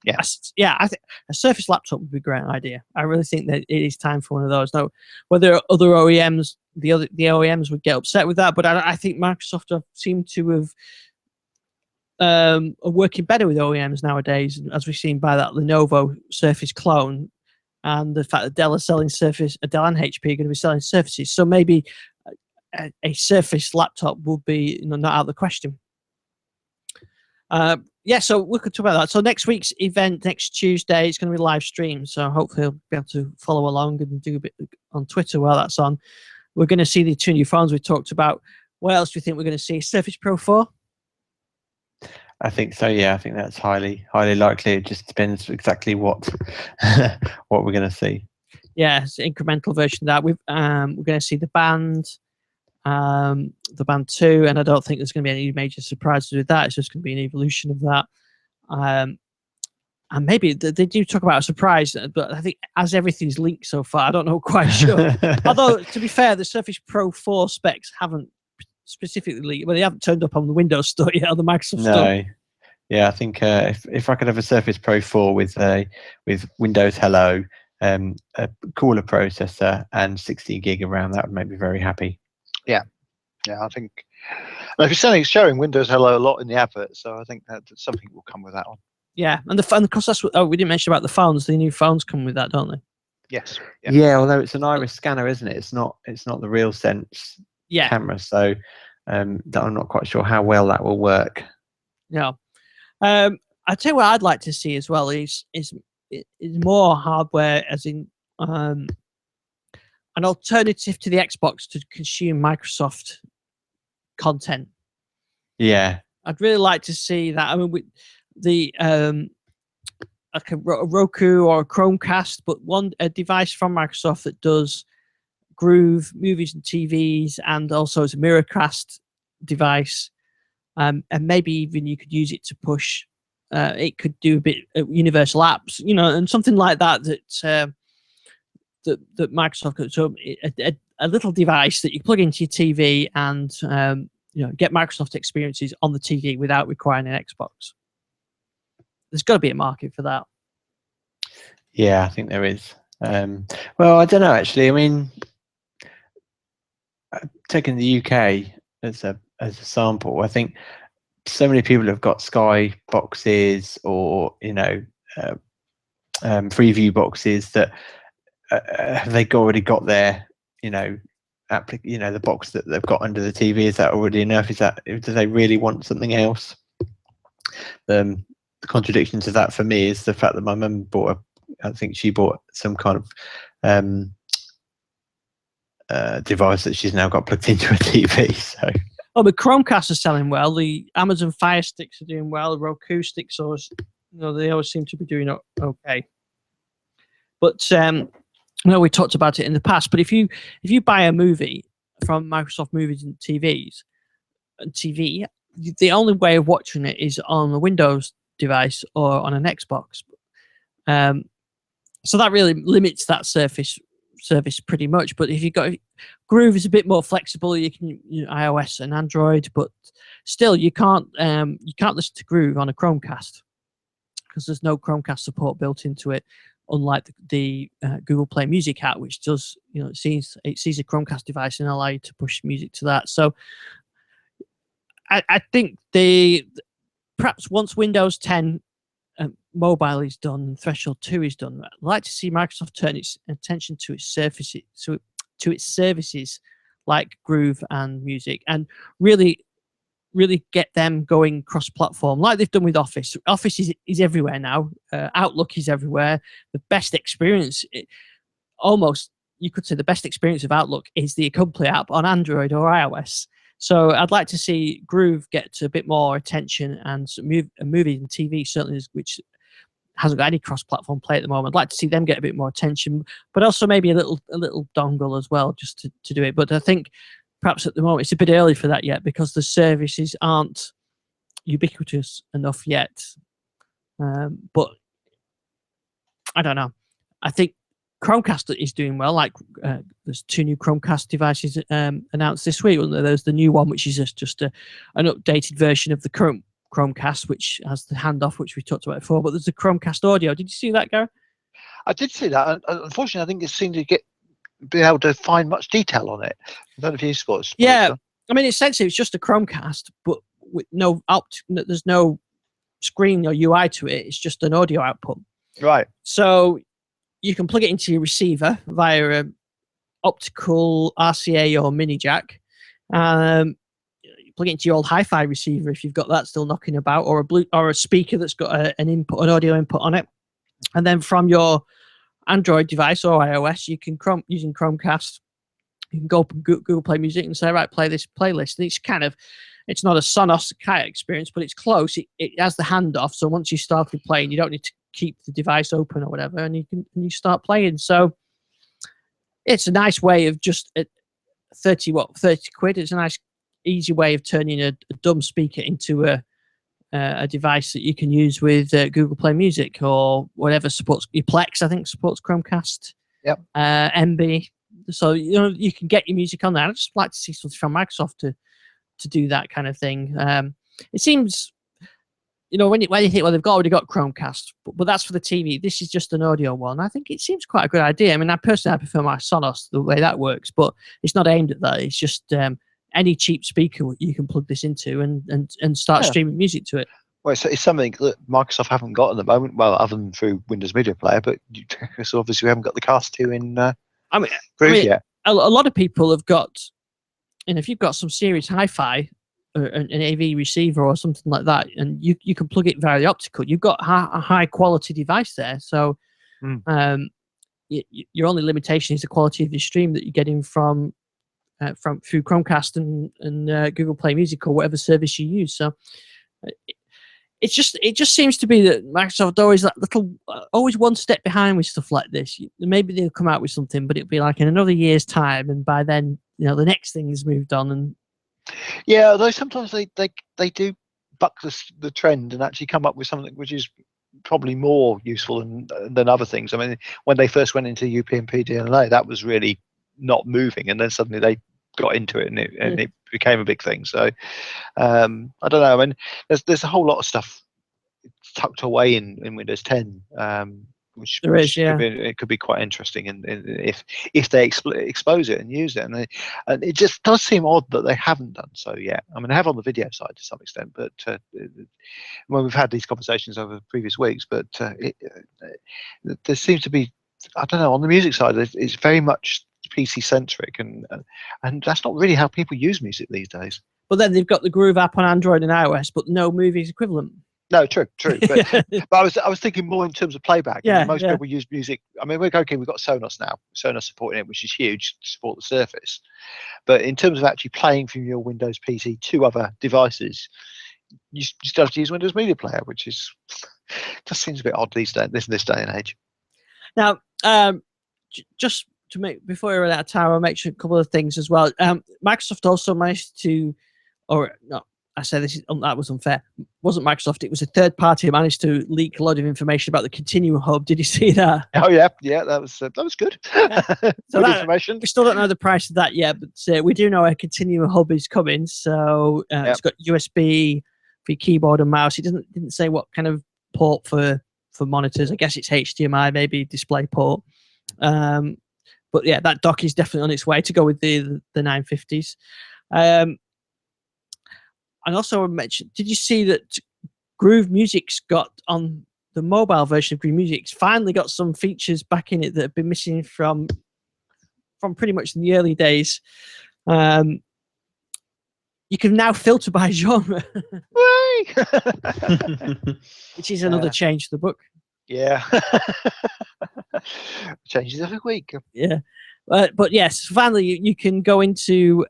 I think a Surface laptop would be a great idea. I really think that it is time for one of those. Now, whether other OEMs, the OEMs would get upset with that, but I think Microsoft have seemed to have are working better with OEMs nowadays, as we've seen by that Lenovo Surface clone, and the fact that Dell are selling Surface, Dell and HP are going to be selling Surfaces. So maybe a Surface laptop will be not out of the question. So we could talk about that. So next week's event, next Tuesday, it's going to be live stream. So hopefully I'll be able to follow along and do a bit on Twitter while that's on. We're going to see the two new phones we talked about. What else do you think we're going to see? Surface Pro 4? I think so. Yeah, I think that's highly likely. It just depends exactly what what we're going to see. Yeah, it's an incremental version of that. We're going to see the band 2, and I don't think there's going to be any major surprises with that. It's just going to be an evolution of that. And maybe they do talk about a surprise, but I think as everything's linked so far, I don't know quite sure. Although, to be fair, the Surface Pro 4 specs haven't specifically leaked. Well, they haven't turned up on the Windows store yet, or the Microsoft store. Yeah, I think if I could have a Surface Pro 4 with Windows Hello, a cooler processor, and 16 gig of RAM, that would make me very happy. Yeah, I think. And if you're showing Windows Hello a lot in the advert, so I think that something will come with that one. Yeah, and of course that's what, we didn't mention about the phones. The new phones come with that, don't they? Yes. Yeah, although it's an iris scanner, isn't it? It's not the RealSense camera, so I'm not quite sure how well that will work. Yeah. I tell you what I'd like to see as well is more hardware, as in an alternative to the Xbox to consume Microsoft content. Yeah, I'd really like to see that. I mean, like a Roku or a Chromecast, but a device from Microsoft that does Groove, movies and TVs, and also as a Miracast device. And maybe even you could use it to push. It could do a bit of universal apps, and something like that. That Microsoft could. So a little device that you plug into your TV and get Microsoft experiences on the TV without requiring an Xbox. There's got to be a market for that. Yeah, I think there is. Well, I don't know actually. I mean, taking the UK as a sample, I think so many people have got Sky boxes or Freeview boxes that have they already got their the box that they've got under the TV. Is that already enough? Do they really want something else? The contradiction to that for me is the fact that my mum I think she bought some kind of device that she's now got plugged into a TV. So, the Chromecast are selling well. The Amazon Fire Sticks are doing well. The Roku sticks, they always seem to be doing okay. But we talked about it in the past. But if you buy a movie from Microsoft Movies and TV, the only way of watching it is on a Windows device or on an Xbox. So that really limits that service pretty much. But if you've got Groove is a bit more flexible. You can iOS and Android, but still you can't listen to Groove on a Chromecast because there's no Chromecast support built into it. Unlike the Google Play Music app, which does it sees a Chromecast device and allow you to push music to that. So I think perhaps once Windows 10 mobile is done, Threshold 2 is done, I'd like to see Microsoft turn its attention to its services like Groove and Music, and really get them going cross-platform like they've done with Office. Office is everywhere now. Outlook is everywhere. The best experience, almost you could say the best experience of Outlook is the Accompli app on Android or iOS. So I'd like to see Groove get a bit more attention, and movies and TV certainly which hasn't got any cross-platform play at the moment. I'd like to see them get a bit more attention, but also maybe a little dongle as well, just to do it. But I think perhaps at the moment it's a bit early for that yet because the services aren't ubiquitous enough yet. But I don't know. I think Chromecast is doing well. Like there's 2 new Chromecast devices announced this week. There's the new one, which is just an updated version of the current Chromecast, which has the handoff, which we talked about before. But there's a Chromecast audio. Did you see that, Gary? I did see that. Unfortunately, I think it seemed to be able to find much detail on it. I don't know if you've got. Yeah, I mean, essentially, it's just a Chromecast, but with there's no screen or UI to it. It's just an audio output. Right. So you can plug it into your receiver via an optical RCA or mini jack. You plug it into your old hi-fi receiver if you've got that still knocking about, or a speaker that's got an audio input on it. And then from your Android device or iOS, you can using Chromecast, you can go open Google Play Music and say, right, play this playlist. And it's kind of it's not a Sonos kind of experience, but it's close. It has the handoff, so once you started playing, you don't need to keep the device open or whatever, and you start playing. So it's a nice way of just at 30 quid. It's a nice easy way of turning a dumb speaker into a device that you can use with Google Play Music or whatever supports your Plex. I think supports Chromecast. Yep. MB. So you can get your music on there. I'd just like to see something from Microsoft to do that kind of thing. It seems, when you think, well, they've already got Chromecast, but that's for the TV. This is just an audio one. I think it seems quite a good idea. I mean, I personally prefer my Sonos the way that works, but it's not aimed at that. It's just any cheap speaker you can plug this into and start streaming music to it. Well, it's something that Microsoft haven't got at the moment. Well, other than through Windows Media Player, but so obviously we haven't got the Cast 2 in Groove yet. A lot of people have got, if you've got some serious hi-fi, an AV receiver or something like that, and you can plug it via the optical, you've got a high quality device there. So your only limitation is the quality of your stream that you're getting from through Chromecast and Google Play Music or whatever service you use. So it just seems to be that Microsoft always one step behind with stuff like this. Maybe they'll come out with something, but it'll be like in another year's time, and by then the next thing's moved on. And yeah, although sometimes they do buck the trend and actually come up with something which is probably more useful than other things. I mean, when they first went into UPnP DLNA, that was really not moving, and then suddenly they got into it and it became a big thing. So I don't know. I mean, there's a whole lot of stuff tucked away in Windows 10, which could be quite interesting, and if they expose it and use it, and it just does seem odd that they haven't done so yet. I mean, they have on the video side to some extent, but when we've had these conversations over previous weeks, but there seems to be, I don't know, on the music side, it's very much PC centric, and that's not really how people use music these days. But then they've got the Groove app on Android and iOS, but no movies equivalent. No, true. But, but I was thinking more in terms of playback. Yeah, most people use music. I mean, we've got Sonos now. Sonos supporting it, which is huge to support the Surface. But in terms of actually playing from your Windows PC to other devices, you still have to use Windows Media Player, which just seems a bit odd this day and age. Now, just to make, before we run out of time, I'll mention a couple of things as well. Microsoft also managed to, or no, I say that was unfair. It wasn't Microsoft, it was a third party who managed to leak a lot of information about the Continuum Hub. Did you see that? Oh yeah, that was good. Yeah. So good information. We still don't know the price of that yet, but we do know a Continuum Hub is coming. So it's got USB for your keyboard and mouse. It didn't say what kind of port for monitors. I guess it's HDMI, maybe display port. But yeah, that dock is definitely on its way to go with the 950s. And also I mentioned, did you see that Groove Music's got on the mobile version of Groove Music's finally got some features back in it that have been missing from pretty much in the early days. You can now filter by genre, which is another change to the book. Yeah. Changes every week. Yeah. But yes, finally you can go into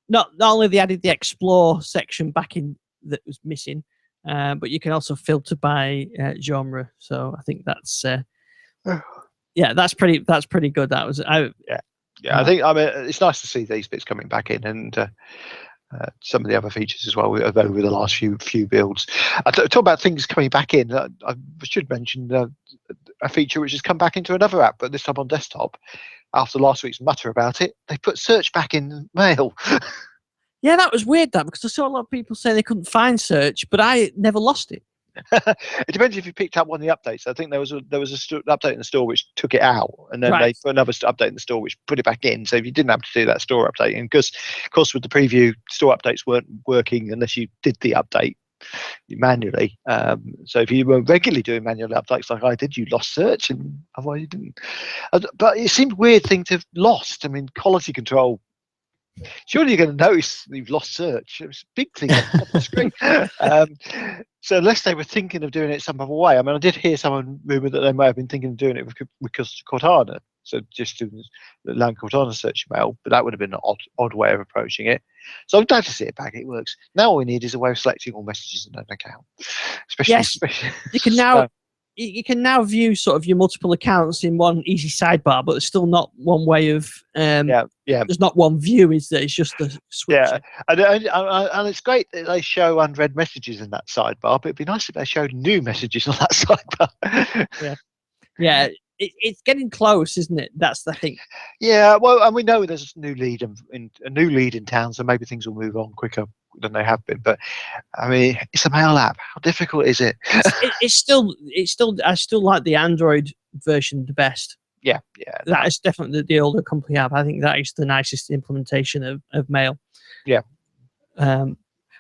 not only they added the Explore section back in that was missing, but you can also filter by genre. So I think that's that's pretty good. That was I think, I mean, it's nice to see these bits coming back in, and some of the other features as well over the last few builds. I talk about things coming back in. I should mention a feature which has come back into another app, but this time on desktop. After last week's mutter about it, they put search back in Mail. Yeah, that was weird, because I saw a lot of people say they couldn't find search, but I never lost it. It depends if you picked up one of the updates. I think there was an update in the store which took it out, and then they put another update in the store which put it back in. So if you didn't have to do that store update, and because of course with the preview, store updates weren't working unless you did the update manually. So if you were regularly doing manual updates like I did, you lost search, and otherwise you didn't. But it seemed a weird thing to have lost. I mean, quality control. Surely you're going to notice you've lost search. It was a big thing on the screen. So unless they were thinking of doing it some other way, I mean, I did hear someone rumour that they may have been thinking of doing it with Cortana, So just do the Land Cortana search mail, but that would have been an odd way of approaching it. So I'm glad to see it back. It works. Now all we need is a way of selecting all messages in an account. Yes, you can now you can now view sort of your multiple accounts in one easy sidebar, but there's still not one way of there's not one view, is there? It's just the switch. Yeah, and it's great that they show unread messages in that sidebar, but it'd be nice if they showed new messages on that sidebar. Yeah, it's getting close, isn't it? That's the thing. Yeah, well, and we know there's a new lead in town, so maybe things will move on quicker than they have been. But I mean, it's a mail app. How difficult is it? It's still. I still like the Android version the best. Yeah. That is definitely the older company app. I think that is the nicest implementation of mail. Yeah. But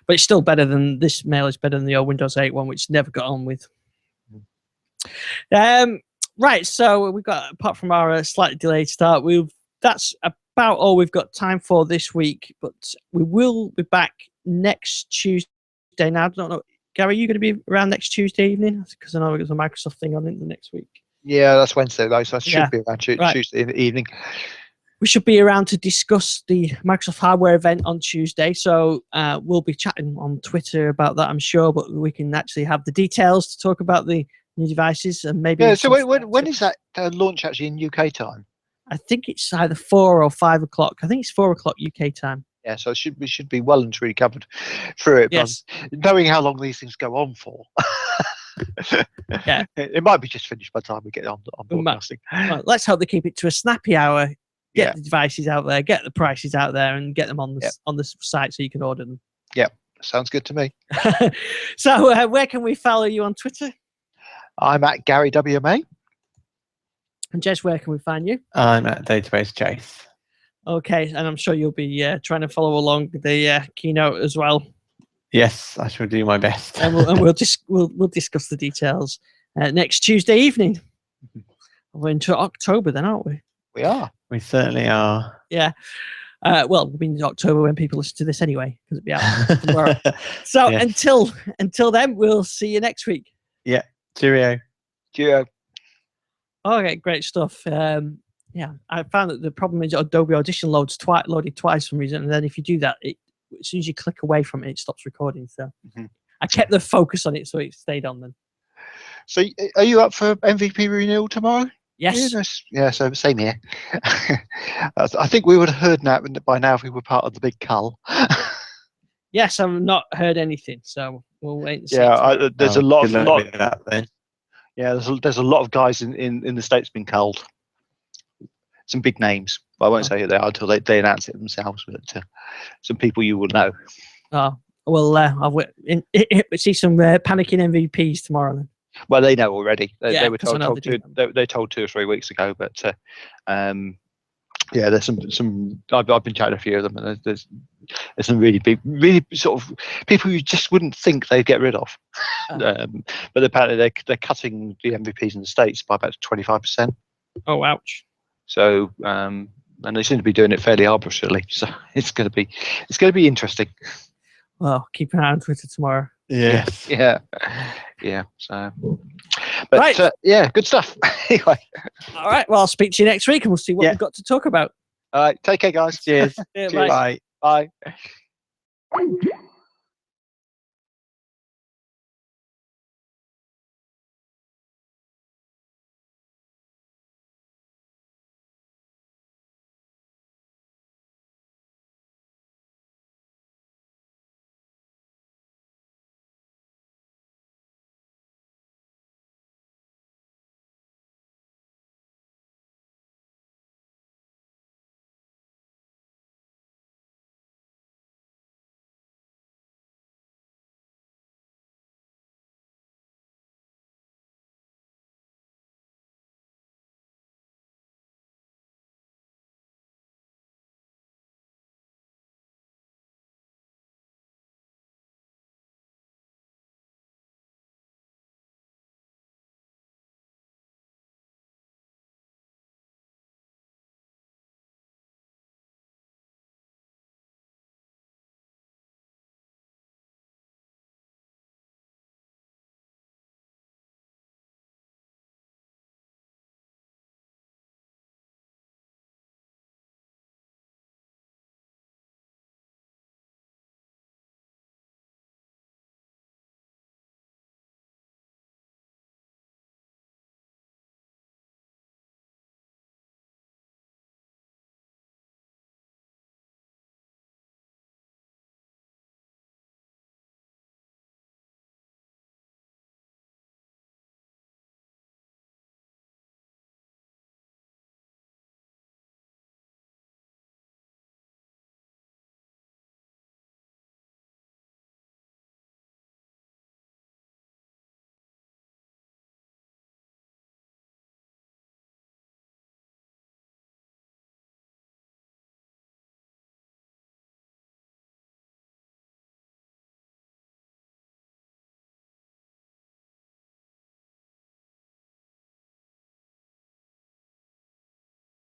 it's still better than this. Mail is better than the old Windows 8 one, which never got on with. Right, so we've got, apart from our slightly delayed start, that's about all we've got time for this week. But we will be back next Tuesday. Now, I don't know, Gary, are you going to be around next Tuesday evening? Because I know there's a Microsoft thing on in the next week. Yeah, that's Wednesday though, so I should be around Tuesday in the evening. We should be around to discuss the Microsoft hardware event on Tuesday. So we'll be chatting on Twitter about that, I'm sure. But we can actually have the details to talk about the new devices and maybe. Yeah. So when is that launch actually in UK time? I think it's either 4 or 5 o'clock. I think it's 4 o'clock UK time. Yeah. So we should be well and truly covered through it. Yes. Knowing how long these things go on for. Yeah. It might be just finished by the time we get on broadcasting. Well, let's hope they keep it to a snappy hour. Get the devices out there, get the prices out there, and get them on the site so you can order them. Yeah, sounds good to me. So, where can we follow you on Twitter? I'm at Gary WMA. And Jez, where can we find you? I'm at Database Chase. Okay, and I'm sure you'll be trying to follow along the keynote as well. Yes, I shall do my best. And we'll discuss the details next Tuesday evening. We're into October then, aren't we? We are. We certainly are. Yeah. Well, we'll be in October when people listen to this anyway, because it'll be out tomorrow. So until then, we'll see you next week. Yeah. Cheerio. Okay, great stuff. Yeah, I found that the problem is Adobe Audition loaded twice for some reason, and then if you do that, as soon as you click away from it, it stops recording. So I kept the focus on it, so it stayed on then. So are you up for MVP renewal tomorrow? Yes. Yeah, so same here. I think we would have heard by now if we were part of the big cull. Yes, I've not heard anything, so we'll wait and see. Yeah, there's a lot of that then. Yeah, there's a lot of guys in the States being culled. Some big names. But I won't say who they are until they announce it themselves. But some people you will know. Oh well, I'll see some panicking MVPs tomorrow then. Well, they know already. They were told 2 or 3 weeks ago. But yeah, there's some. I've been chatting to a few of them, and there's some really big, really sort of people you just wouldn't think they'd get rid of. But apparently they're cutting the MVPs in the States by about 25%. Oh, ouch! So and they seem to be doing it fairly arbitrarily. So it's going to be interesting. Well, keep an eye on Twitter tomorrow. Yes. Yeah. So, but right. Yeah, good stuff. Anyway. All right. Well, I'll speak to you next week, and we'll see what we've got to talk about. All right. Take care, guys. Cheers. Yeah, Cheers. bye. Bye.